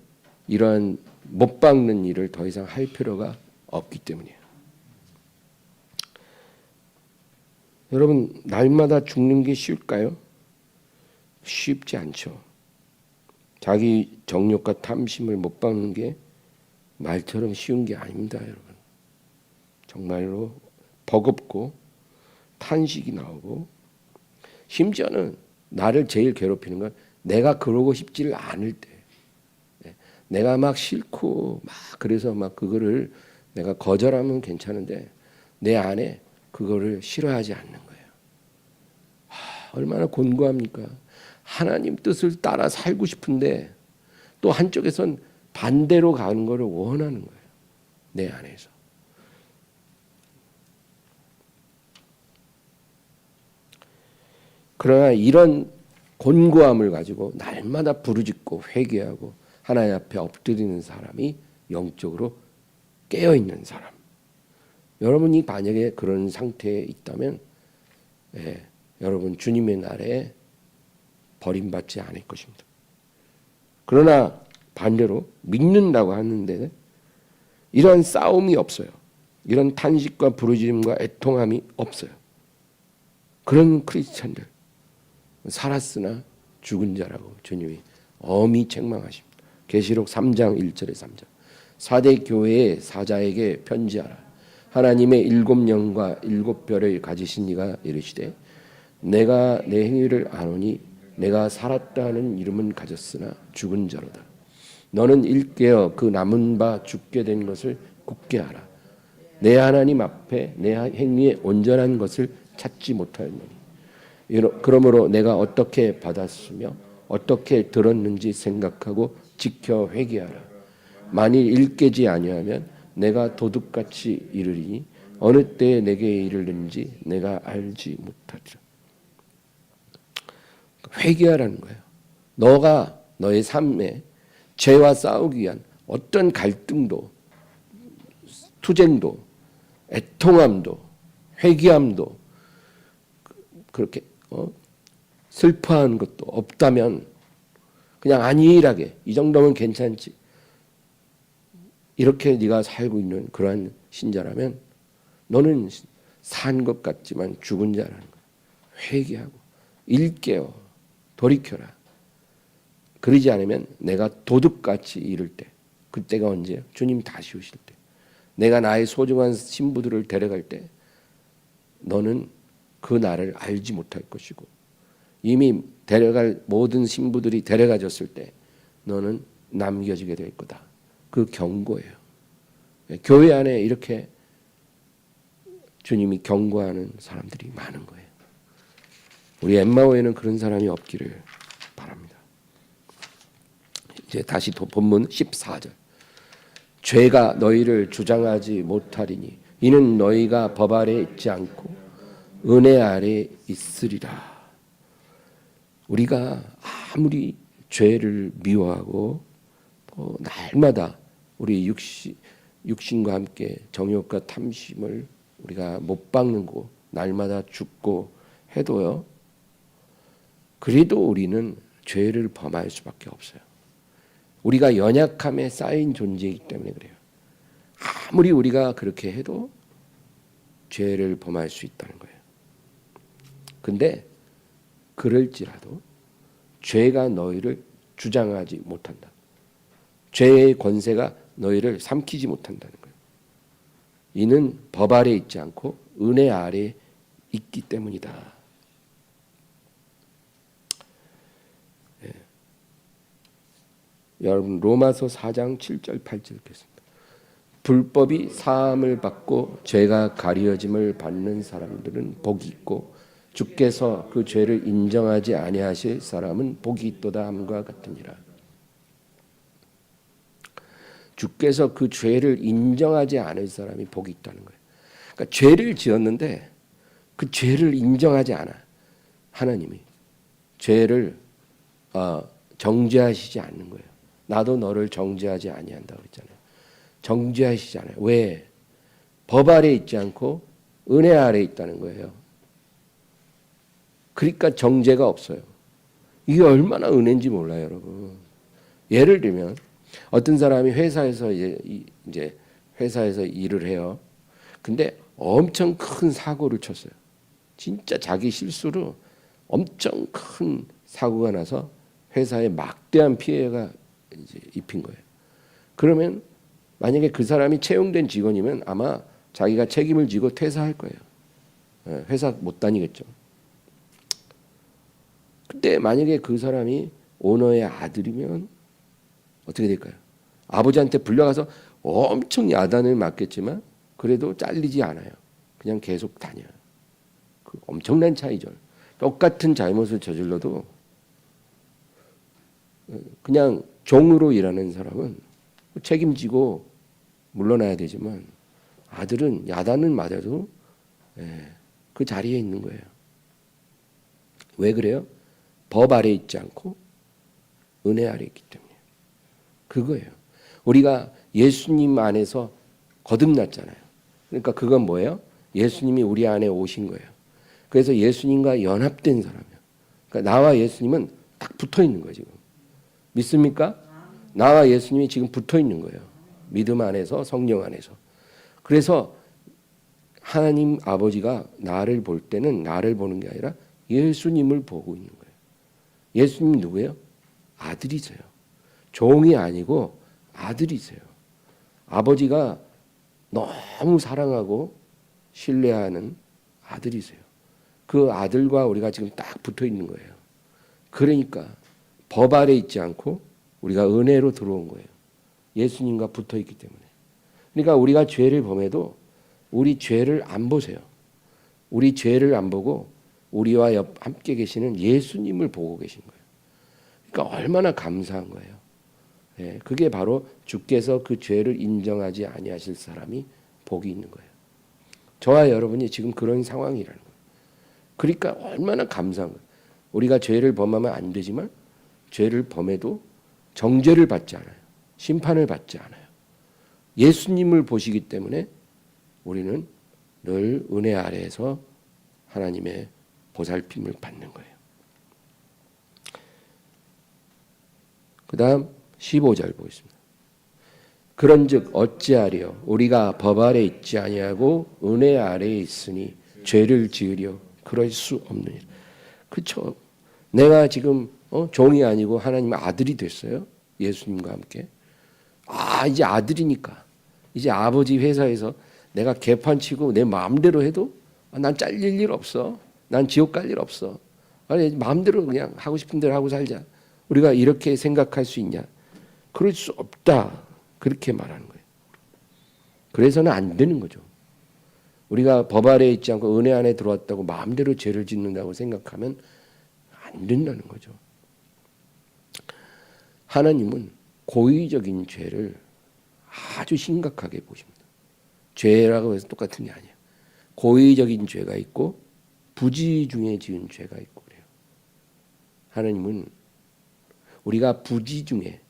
이러한 못 박는 일을 더 이상 할 필요가 없기 때문이에요. 여러분 날마다 죽는 게 쉬울까요? 쉽지 않죠. 자기 정욕과 탐심을 못 박는 게 말처럼 쉬운 게 아닙니다, 여러분. 정말로 버겁고 탄식이 나오고 심지어는 나를 제일 괴롭히는 건 내가 그러고 싶지를 않을 때 내가 막 싫고 막 그래서 막 그거를 내가 거절하면 괜찮은데 내 안에 그거를 싫어하지 않는 거예요. 얼마나 곤고합니까? 하나님 뜻을 따라 살고 싶은데 또 한쪽에선 반대로 가는 것을 원하는 거예요. 내 안에서. 그러나 이런 곤고함을 가지고 날마다 부르짖고 회개하고 하나님 앞에 엎드리는 사람이 영적으로 깨어있는 사람. 여러분이 만약에 그런 상태에 있다면 여러분 주님의 날에 버림받지 않을 것입니다. 그러나 반대로 믿는다고 하는데 이런 싸움이 없어요. 이런 탄식과 부르짖음과 애통함이 없어요. 그런 크리스찬들 살았으나 죽은 자라고 주님이 엄히 책망하십니다. 계시록 3장 1절에 3절. 사대 교회의 사자에게 편지하라. 하나님의 7영과 7별을 가지신 이가 이르시되 내가 내 행위를 아노니 내가 살았다는 이름은 가졌으나 죽은 자로다. 너는 일깨어 그 남은 바 죽게 된 것을 굳게 하라. 내 하나님 앞에 내 행위에 온전한 것을 찾지 못하였노니 그러므로 내가 어떻게 받았으며 어떻게 들었는지 생각하고 지켜 회개하라. 만일 일깨지 아니하면 내가 도둑같이 이르리니 어느 때에 내게 이르는지 내가 알지 못하리라. 회개하라는 거예요. 너가 너의 삶에 죄와 싸우기 위한 어떤 갈등도 투쟁도 애통함도 회개함도 그렇게 슬퍼하는 것도 없다면 그냥 안일하게 이 정도면 괜찮지 이렇게 네가 살고 있는 그러한 신자라면 너는 산 것 같지만 죽은 자라는 거야. 회개하고 일깨어 돌이켜라. 그러지 않으면 내가 도둑같이 이를 때 그때가 언제예요? 주님 다시 오실 때 내가 나의 소중한 신부들을 데려갈 때 너는 그 날을 알지 못할 것이고 이미 데려갈 모든 신부들이 데려가졌을 때 너는 남겨지게 될 거다. 그 경고예요. 교회 안에 이렇게 주님이 경고하는 사람들이 많은 거예요. 우리 엠마오에는 그런 사람이 없기를 바랍니다. 이제 다시 본문 14절. 죄가 너희를 주장하지 못하리니 이는 너희가 법 아래 있지 않고 은혜 아래 있으리라. 우리가 아무리 죄를 미워하고 또 날마다 우리 육신과 함께 정욕과 탐심을 우리가 못 박는고 날마다 죽고 해도요. 그래도 우리는 죄를 범할 수밖에 없어요. 우리가 연약함에 쌓인 존재이기 때문에 그래요. 아무리 우리가 그렇게 해도 죄를 범할 수 있다는 거예요. 근데 그럴지라도 죄가 너희를 주장하지 못한다. 죄의 권세가 너희를 삼키지 못한다는 거예요. 이는 법 아래 있지 않고 은혜 아래 있기 때문이다. 예. 여러분 로마서 4장 7절 8절 읽겠습니다. 불법이 사함을 받고 죄가 가려짐을 받는 사람들은 복이 있고 주께서 그 죄를 인정하지 아니하실 사람은 복이 있도다 함과 같으니라. 주께서 그 죄를 인정하지 않을 사람이 복이 있다는 거예요. 그러니까 죄를 지었는데 그 죄를 인정하지 않아. 하나님이 죄를 정죄하시지 않는 거예요. 나도 너를 정죄하지 아니한다고 그랬잖아요. 정죄하시지 않아요. 왜? 법 아래 있지 않고 은혜 아래 있다는 거예요. 그러니까 정죄가 없어요. 이게 얼마나 은혜인지 몰라요, 여러분. 예를 들면 어떤 사람이 회사에서 이제 회사에서 일을 해요. 근데 엄청 큰 사고를 쳤어요. 진짜 자기 실수로 엄청 큰 사고가 나서 회사에 막대한 피해가 이제 입힌 거예요. 그러면 만약에 그 사람이 채용된 직원이면 아마 자기가 책임을 지고 퇴사할 거예요. 회사 못 다니겠죠. 그때 만약에 그 사람이 오너의 아들이면 어떻게 될까요? 아버지한테 불려가서 엄청 야단을 맞겠지만 그래도 잘리지 않아요. 그냥 계속 다녀요. 그 엄청난 차이죠. 똑같은 잘못을 저질러도 그냥 종으로 일하는 사람은 책임지고 물러나야 되지만 아들은 야단을 맞아도 그 자리에 있는 거예요. 왜 그래요? 법 아래 있지 않고 은혜 아래 있기 때문에. 그거예요. 우리가 예수님 안에서 거듭났잖아요. 그러니까 그건 뭐예요? 예수님이 우리 안에 오신 거예요. 그래서 예수님과 연합된 사람이에요. 그러니까 나와 예수님은 딱 붙어 있는 거예요, 지금. 믿습니까? 나와 예수님이 지금 붙어 있는 거예요. 믿음 안에서, 성령 안에서. 그래서 하나님 아버지가 나를 볼 때는 나를 보는 게 아니라 예수님을 보고 있는 거예요. 예수님이 누구예요? 아들이세요. 종이 아니고 아들이세요. 아버지가 너무 사랑하고 신뢰하는 아들이세요. 그 아들과 우리가 지금 딱 붙어 있는 거예요. 그러니까 법 아래 있지 않고 우리가 은혜로 들어온 거예요. 예수님과 붙어 있기 때문에. 그러니까 우리가 죄를 범해도 우리 죄를 안 보세요. 우리 죄를 안 보고 우리와 함께 계시는 예수님을 보고 계신 거예요. 그러니까 얼마나 감사한 거예요. 예, 그게 바로 주께서 그 죄를 인정하지 아니하실 사람이 복이 있는 거예요. 저와 여러분이 지금 그런 상황이라는 거예요. 그러니까 얼마나 감사한 거예요. 우리가 죄를 범하면 안 되지만 죄를 범해도 정죄를 받지 않아요. 심판을 받지 않아요. 예수님을 보시기 때문에 우리는 늘 은혜 아래에서 하나님의 보살핌을 받는 거예요. 그 다음 15절 보겠습니다. 그런즉 어찌하리요 우리가 법 아래 있지 아니하고 은혜 아래에 있으니 죄를 지으려 그럴 수 없느니라. 그렇죠. 내가 지금 종이 아니고 하나님의 아들이 됐어요. 예수님과 함께. 이제 아들이니까 이제 아버지 회사에서 내가 개판치고 내 마음대로 해도 난 잘릴 일 없어. 난 지옥 갈 일 없어. 아니 마음대로 그냥 하고 싶은 대로 하고 살자. 우리가 이렇게 생각할 수 있냐? 그럴 수 없다. 그렇게 말하는 거예요. 그래서는 안 되는 거죠. 우리가 법 아래에 있지 않고 은혜 안에 들어왔다고 마음대로 죄를 짓는다고 생각하면 안 된다는 거죠. 하나님은 고의적인 죄를 아주 심각하게 보십니다. 죄라고 해서 똑같은 게 아니에요. 고의적인 죄가 있고 부지 중에 지은 죄가 있고 그래요. 하나님은 우리가 부지 중에,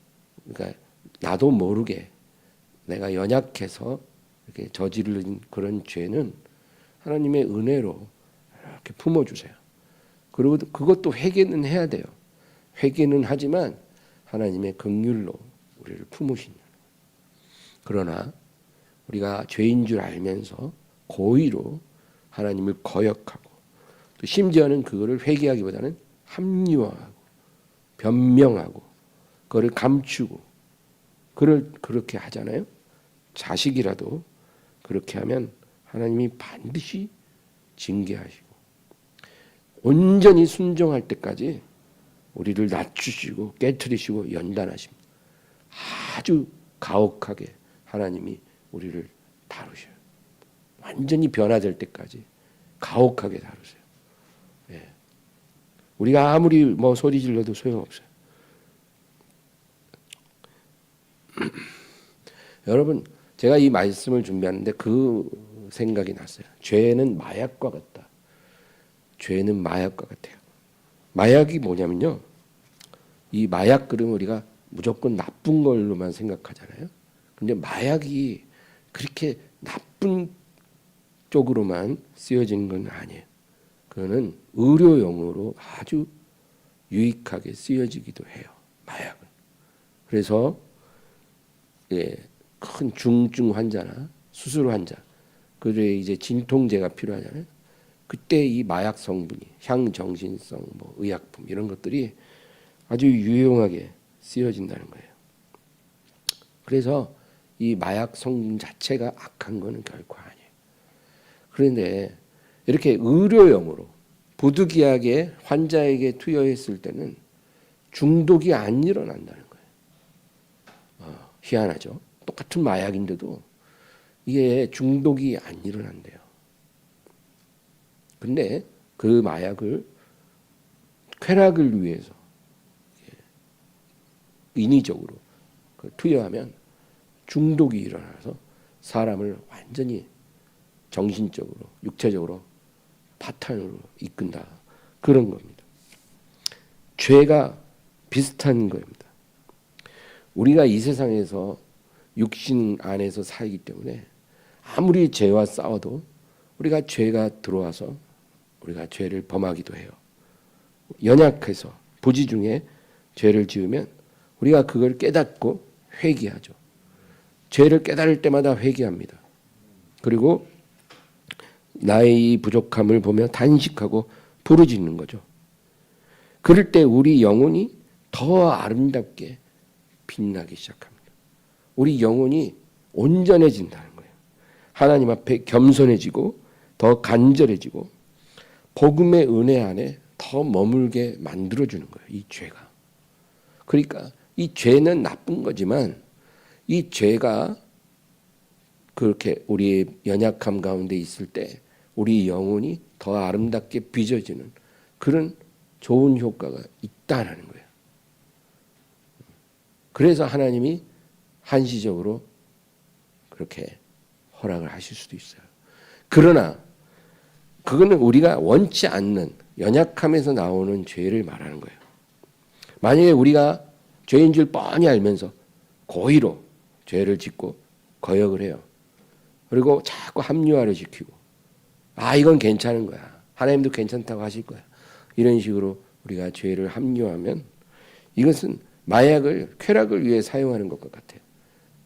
그러니까 나도 모르게 내가 연약해서 이렇게 저지른 그런 죄는 하나님의 은혜로 이렇게 품어주세요. 그리고 그것도 회개는 해야 돼요. 회개는 하지만 하나님의 긍휼로 우리를 품으시는. 그러나 우리가 죄인 줄 알면서 고의로 하나님을 거역하고 또 심지어는 그거를 회개하기보다는 합리화하고 변명하고 그거를 감추고 그렇게 하잖아요. 자식이라도 그렇게 하면 하나님이 반드시 징계하시고 온전히 순종할 때까지 우리를 낮추시고 깨트리시고 연단하십니다. 아주 가혹하게 하나님이 우리를 다루셔요. 완전히 변화될 때까지 가혹하게 다루세요. 예. 우리가 아무리 뭐 소리 질러도 소용없어요. 여러분, 제가 이 말씀을 준비하는데 그 생각이 났어요. 죄는 마약과 같다. 죄는 마약과 같아요. 마약이 뭐냐면요. 이 마약 그러면 우리가 무조건 나쁜 걸로만 생각하잖아요. 근데 마약이 그렇게 나쁜 쪽으로만 쓰여진 건 아니에요. 그거는 의료용으로 아주 유익하게 쓰여지기도 해요. 마약은. 그래서 큰 중증 환자나 수술 환자, 그래 이제 진통제가 필요하잖아요. 그때 이 마약 성분이 향정신성 뭐 의약품 이런 것들이 아주 유용하게 쓰여진다는 거예요. 그래서 이 마약 성분 자체가 악한 거는 결코 아니에요. 그런데 이렇게 의료용으로 부득이하게 환자에게 투여했을 때는 중독이 안 일어난다는 거예요. 희한하죠. 똑같은 마약인데도 이게 중독이 안 일어난대요. 근데 그 마약을 쾌락을 위해서 인위적으로 투여하면 중독이 일어나서 사람을 완전히 정신적으로 육체적으로 파탄으로 이끈다. 그런 겁니다. 죄가 비슷한 겁니다. 우리가 이 세상에서 육신 안에서 살기 때문에 아무리 죄와 싸워도 우리가 죄가 들어와서 우리가 죄를 범하기도 해요. 연약해서 부지 중에 죄를 지으면 우리가 그걸 깨닫고 회개하죠. 죄를 깨달을 때마다 회개합니다. 그리고 나의 이 부족함을 보며 단식하고 부르짖는 거죠. 그럴 때 우리 영혼이 더 아름답게 빛나기 시작합니다. 우리 영혼이 온전해진다는 거예요. 하나님 앞에 겸손해지고 더 간절해지고 복음의 은혜 안에 더 머물게 만들어주는 거예요. 이 죄가. 그러니까 이 죄는 나쁜 거지만 이 죄가 그렇게 우리의 연약함 가운데 있을 때 우리 영혼이 더 아름답게 빚어지는 그런 좋은 효과가 있다라는 거예요. 그래서 하나님이 한시적으로 그렇게 허락을 하실 수도 있어요. 그러나 그거는 우리가 원치 않는 연약함에서 나오는 죄를 말하는 거예요. 만약에 우리가 죄인 줄 뻔히 알면서 고의로 죄를 짓고 거역을 해요. 그리고 자꾸 합리화를 시키고 이건 괜찮은 거야. 하나님도 괜찮다고 하실 거야. 이런 식으로 우리가 죄를 합리화하면 이것은 마약을 쾌락을 위해 사용하는 것과 같아요.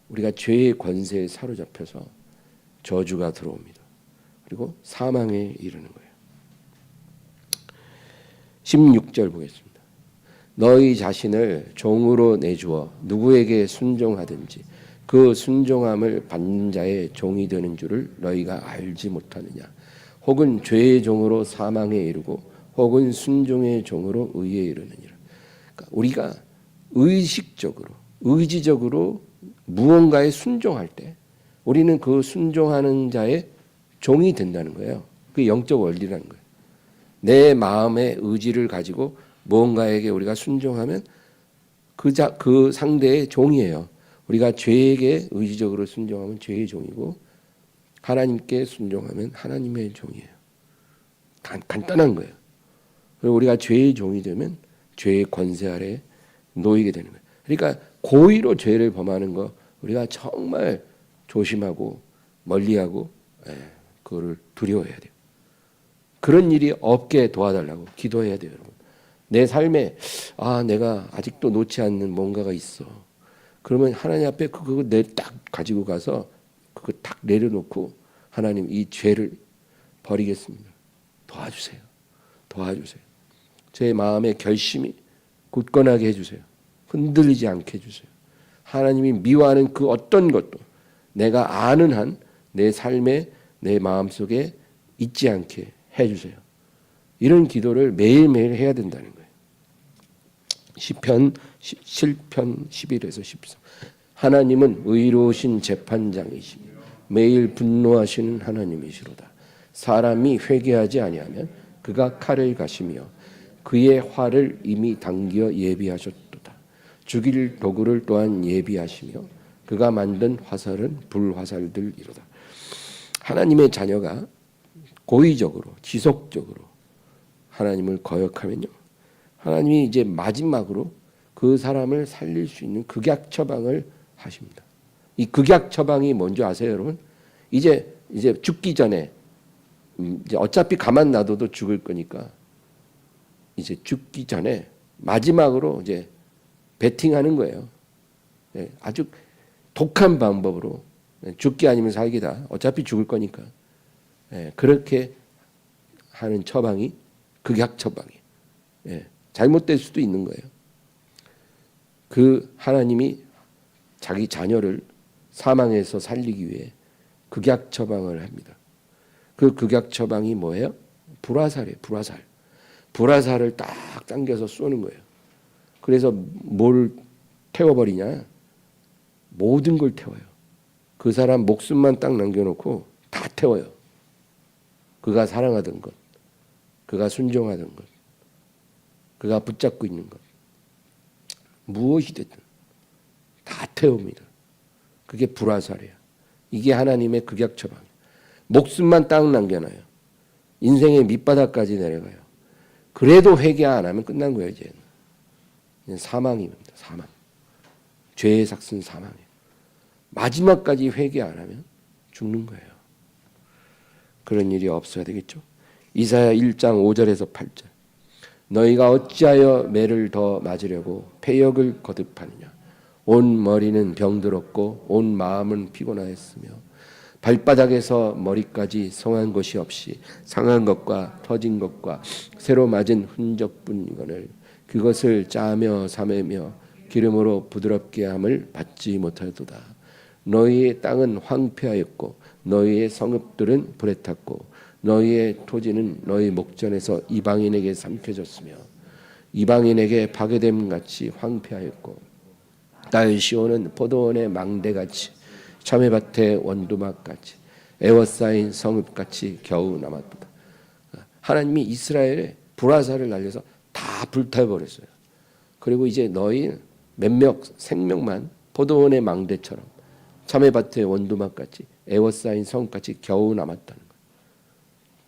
우리가 죄의 권세에 사로잡혀서 저주가 들어옵니다. 그리고 사망에 이르는 거예요. 16절 보겠습니다. 너희 자신을 종으로 내주어 누구에게 순종하든지 그 순종함을 받는 자의 종이 되는 줄을 너희가 알지 못하느냐. 혹은 죄의 종으로 사망에 이르고 혹은 순종의 종으로 의에 이르느니라. 그러니까 우리가 의식적으로 의지적으로 무언가에 순종할 때 우리는 그 순종하는 자의 종이 된다는 거예요. 그게 영적 원리라는 거예요. 내 마음의 의지를 가지고 무언가에게 우리가 순종하면 그 상대의 종이에요. 우리가 죄에게 의지적으로 순종하면 죄의 종이고 하나님께 순종하면 하나님의 종이에요. 간단한 거예요. 그리고 우리가 죄의 종이 되면 죄의 권세 아래 놓이게 되는 거예요. 그러니까 고의로 죄를 범하는 거 우리가 정말 조심하고 멀리하고 그거를 두려워해야 돼요. 그런 일이 없게 도와달라고 기도해야 돼요, 여러분. 내 삶에 내가 아직도 놓지 않는 뭔가가 있어. 그러면 하나님 앞에 그거 딱 가지고 가서 그거 딱 내려놓고 하나님 이 죄를 버리겠습니다. 도와주세요. 도와주세요. 제 마음의 결심이 굳건하게 해주세요. 흔들리지 않게 해주세요. 하나님이 미워하는 그 어떤 것도 내가 아는 한 내 삶에 내 마음속에 있지 않게 해주세요. 이런 기도를 매일매일 해야 된다는 거예요. 시편 11에서 13. 하나님은 의로우신 재판장이시며 매일 분노하시는 하나님이시로다. 사람이 회개하지 아니하면 그가 칼을 가시며 그의 활을 이미 당겨 예비하셨도다. 죽일 도구를 또한 예비하시며 그가 만든 화살은 불화살들이로다. 하나님의 자녀가 고의적으로 지속적으로 하나님을 거역하면요, 하나님이 이제 마지막으로 그 사람을 살릴 수 있는 극약 처방을 하십니다. 이 극약 처방이 뭔지 아세요, 여러분? 이제 죽기 전에 이제 어차피 가만 놔둬도 죽을 거니까 이제 죽기 전에 마지막으로 이제 베팅하는 거예요. 아주 독한 방법으로 죽기 아니면 살기다. 어차피 죽을 거니까. 그렇게 하는 처방이 극약 처방이. 잘못될 수도 있는 거예요. 그 하나님이 자기 자녀를 사망에서 살리기 위해 극약 처방을 합니다. 그 극약 처방이 뭐예요? 불화살이에요. 불화살. 불화살을 딱 당겨서 쏘는 거예요. 그래서 뭘 태워버리냐? 모든 걸 태워요. 그 사람 목숨만 딱 남겨놓고 다 태워요. 그가 사랑하던 것, 그가 순종하던 것, 그가 붙잡고 있는 것, 무엇이 됐든 다 태웁니다. 그게 불화살이에요. 이게 하나님의 극약 처방이에요. 목숨만 딱 남겨놔요. 인생의 밑바닥까지 내려가요. 그래도 회개 안 하면 끝난 거예요. 이제는 사망입니다. 사망. 죄의 삭은 사망이에요. 마지막까지 회개 안 하면 죽는 거예요. 그런 일이 없어야 되겠죠. 이사야 1장 5절에서 8절. 너희가 어찌하여 매를 더 맞으려고 패역을 거듭하느냐. 온 머리는 병들었고 온 마음은 피곤하였으며 발바닥에서 머리까지 성한 것이 없이 상한 것과 터진 것과 새로 맞은 흔적뿐이거늘 그것을 짜며 삼매며 기름으로 부드럽게 함을 받지 못하도다. 너희의 땅은 황폐하였고 너희의 성읍들은 불에 탔고 너희의 토지는 너희 목전에서 이방인에게 삼켜졌으며 이방인에게 파괴됨 같이 황폐하였고 딸 시온은 포도원의 망대같이 참외밭의 원두막같이 에워싸인 성읍같이 겨우 남았다. 하나님이 이스라엘에 불화살을 날려서 다 불타버렸어요. 그리고 이제 너희 몇몇 생명만 포도원의 망대처럼 참외밭의 원두막같이 에워싸인 성같이 겨우 남았다는 거예요.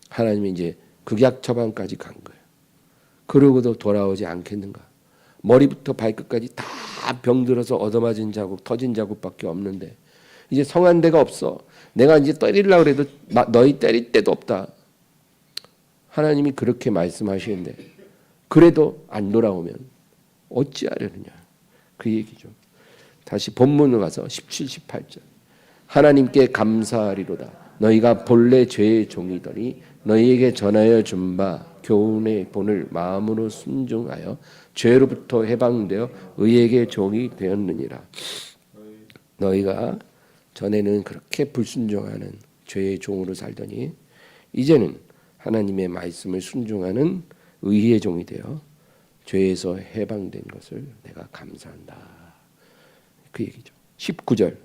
하나님이 이제 극약 처방까지 간 거예요. 그러고도 돌아오지 않겠는가? 머리부터 발끝까지 다 병들어서 얻어맞은 자국, 터진 자국밖에 없는데 이제 성한 데가 없어. 내가 이제 때리려고 해도 너희 때릴 데도 없다. 하나님이 그렇게 말씀하시는데 그래도 안 돌아오면 어찌하려느냐. 그 얘기죠. 다시 본문으로 가서 17, 18절. 하나님께 감사하리로다. 너희가 본래 죄의 종이더니 너희에게 전하여 준 바 교훈의 본을 마음으로 순종하여 죄로부터 해방되어 의에게 종이 되었느니라. 너희가 전에는 그렇게 불순종하는 죄의 종으로 살더니 이제는 하나님의 말씀을 순종하는 의의 종이 되어 죄에서 해방된 것을 내가 감사한다. 그 얘기죠. 19절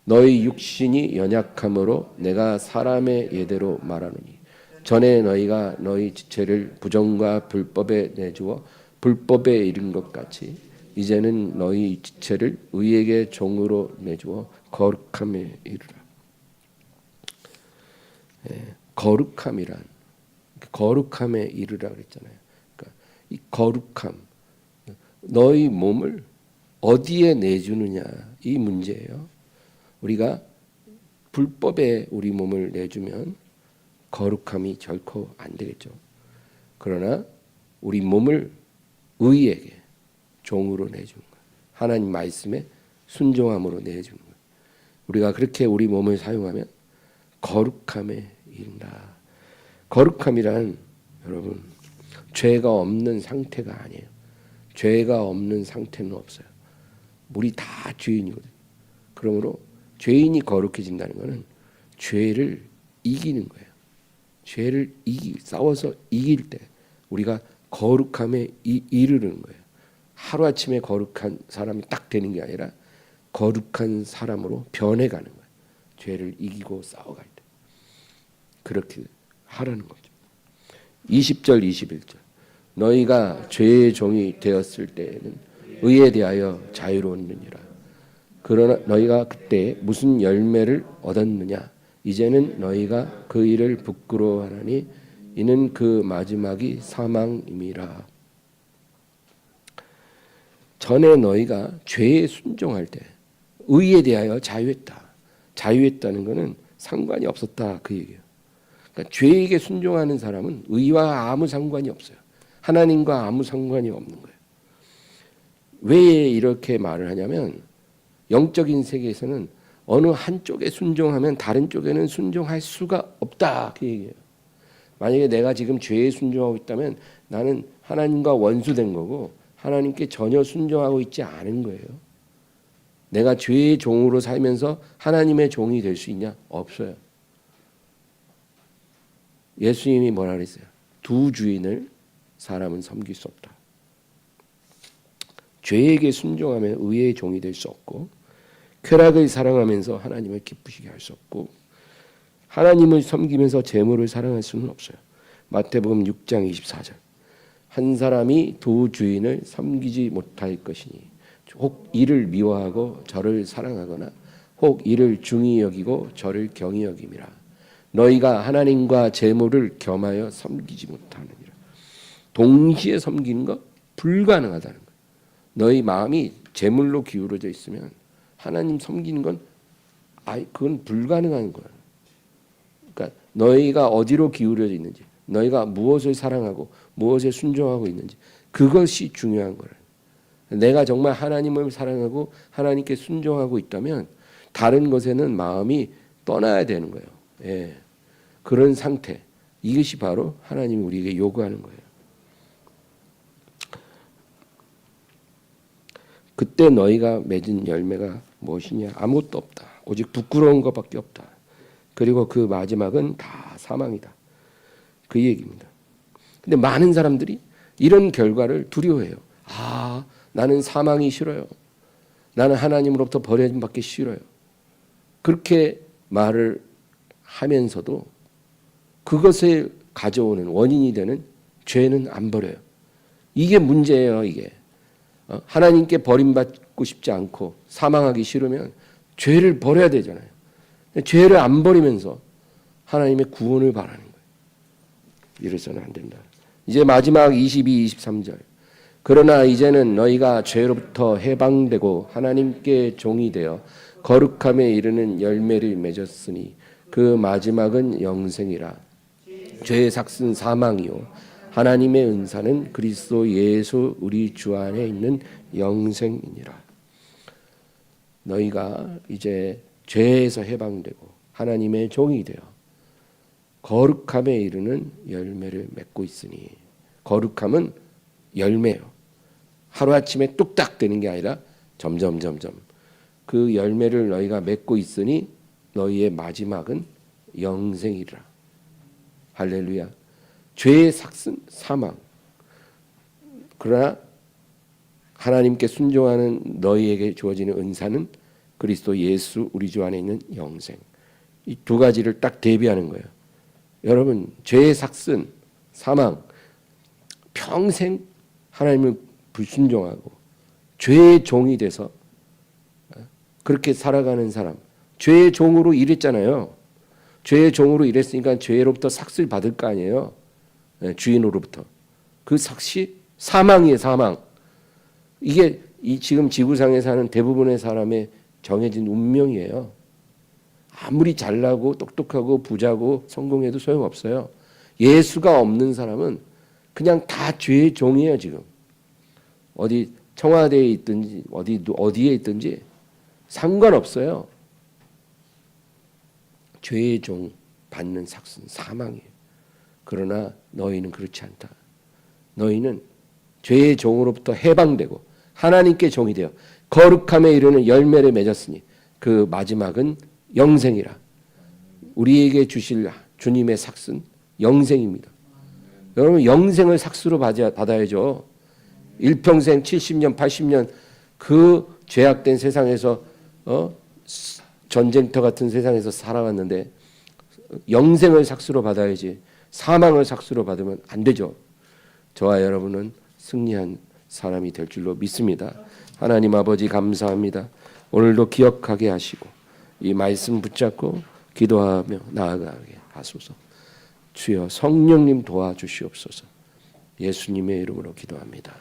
너희 육신이 연약함으로 내가 사람의 예대로 말하노니 전에 너희가 너희 지체를 부정과 불법에 내주어 불법에 이른 것 같이 이제는 너희 지체를 의에게 종으로 내주어 거룩함에 이르라. 거룩함이란 거룩함에 이르라 그랬잖아요. 그러니까 이 거룩함 너희 몸을 어디에 내주느냐 이 문제예요. 우리가 불법에 우리 몸을 내주면 거룩함이 결코 안 되겠죠. 그러나 우리 몸을 의에게 종으로 내주는 거예요. 하나님 말씀에 순종함으로 내주는 거예요. 우리가 그렇게 우리 몸을 사용하면 거룩함에 이른다. 거룩함이란 여러분 죄가 없는 상태가 아니에요. 죄가 없는 상태는 없어요. 우리 다 죄인이거든요. 그러므로 죄인이 거룩해진다는 것은 죄를 이기는 거예요. 죄를 싸워서 이길 때 우리가 거룩함에 이르는 거예요. 하루아침에 거룩한 사람이 딱 되는 게 아니라 거룩한 사람으로 변해가는 거예요. 죄를 이기고 싸워갈 때. 그렇게 하라는 거죠. 20절 21절 너희가 죄의 종이 되었을 때에는 의에 대하여 자유로웠느니라. 그러나 너희가 그때 무슨 열매를 얻었느냐 이제는 너희가 그 일을 부끄러워하나니 이는 그 마지막이 사망임이라. 전에 너희가 죄에 순종할 때 의에 대하여 자유했다. 자유했다는 것은 상관이 없었다 그 얘기예요. 그러니까 죄에게 순종하는 사람은 의와 아무 상관이 없어요. 하나님과 아무 상관이 없는 거예요. 왜 이렇게 말을 하냐면 영적인 세계에서는 어느 한쪽에 순종하면 다른 쪽에는 순종할 수가 없다 그 얘기예요. 만약에 내가 지금 죄에 순종하고 있다면 나는 하나님과 원수된 거고 하나님께 전혀 순종하고 있지 않은 거예요. 내가 죄의 종으로 살면서 하나님의 종이 될 수 있냐? 없어요. 예수님이 뭐라 그랬어요? 두 주인을 사람은 섬길 수 없다. 죄에게 순종하면 의의 종이 될 수 없고 쾌락을 사랑하면서 하나님을 기쁘시게 할 수 없고 하나님을 섬기면서 재물을 사랑할 수는 없어요. 마태복음 6장 24절 한 사람이 두 주인을 섬기지 못할 것이니 혹 이를 미워하고 저를 사랑하거나 혹 이를 중히 여기고 저를 경히 여김이라. 너희가 하나님과 재물을 겸하여 섬기지 못하느니라. 동시에 섬기는 거 불가능하다는 거예요. 너희 마음이 재물로 기울어져 있으면 하나님 섬기는 건 그건 불가능한 거예요. 그러니까 너희가 어디로 기울어져 있는지, 너희가 무엇을 사랑하고 무엇에 순종하고 있는지 그것이 중요한 거예요. 내가 정말 하나님을 사랑하고 하나님께 순종하고 있다면 다른 것에는 마음이 떠나야 되는 거예요. 예. 그런 상태, 이것이 바로 하나님이 우리에게 요구하는 거예요. 그때 너희가 맺은 열매가 무엇이냐? 아무것도 없다. 오직 부끄러운 것밖에 없다. 그리고 그 마지막은 다 사망이다. 그 얘기입니다. 근데 많은 사람들이 이런 결과를 두려워해요. 나는 사망이 싫어요. 나는 하나님으로부터 버려짐 받기 싫어요. 그렇게 말을 하면서도 그것에 가져오는 원인이 되는 죄는 안 버려요. 이게 문제예요. 이게 하나님께 버림받고 싶지 않고 사망하기 싫으면 죄를 버려야 되잖아요. 죄를 안 버리면서 하나님의 구원을 바라는 거예요. 이래서는 안 된다. 이제 마지막 22, 23절 그러나 이제는 너희가 죄로부터 해방되고 하나님께 종이 되어 거룩함에 이르는 열매를 맺었으니 그 마지막은 영생이라. 죄의 삭은 사망이요 하나님의 은사는 그리스도 예수 우리 주 안에 있는 영생이니라. 너희가 이제 죄에서 해방되고 하나님의 종이 되어 거룩함에 이르는 열매를 맺고 있으니 거룩함은 열매요. 하루아침에 뚝딱 되는 게 아니라 점점 그 열매를 너희가 맺고 있으니 너희의 마지막은 영생이라. 할렐루야. 죄의 삭은 사망, 그러나 하나님께 순종하는 너희에게 주어지는 은사는 그리스도 예수 우리 주 안에 있는 영생. 이 두 가지를 딱 대비하는 거예요. 여러분, 죄의 삭슨, 사망, 평생 하나님을 불순종하고 죄의 종이 돼서 그렇게 살아가는 사람, 죄의 종으로 일했잖아요. 죄의 종으로 일했으니까 죄로부터 삭슬 받을 거 아니에요. 주인으로부터. 그 삭시 사망이에요, 사망. 이게 지금 지구상에 사는 대부분의 사람의 정해진 운명이에요. 아무리 잘나고 똑똑하고 부자고 성공해도 소용없어요. 예수가 없는 사람은 그냥 다 죄의 종이에요. 지금 어디 청와대에 있든지 어디에 있든지 상관없어요. 죄의 종 받는 삭슨 사망이에요. 그러나 너희는 그렇지 않다. 너희는 죄의 종으로부터 해방되고 하나님께 종이 되어 거룩함에 이르는 열매를 맺었으니 그 마지막은 영생이라. 우리에게 주실 주님의 삭슨 영생입니다. 여러분, 영생을 삭스로 받아야죠. 일평생 70년 80년 그 죄악된 세상에서 전쟁터 같은 세상에서 살아왔는데 영생을 삭스로 받아야지 사망을 삭스로 받으면 안 되죠. 저와 여러분은 승리한 사람이 될 줄로 믿습니다. 하나님 아버지 감사합니다. 오늘도 기억하게 하시고 이 말씀 붙잡고 기도하며 나아가게 하소서. 주여 성령님 도와주시옵소서. 예수님의 이름으로 기도합니다.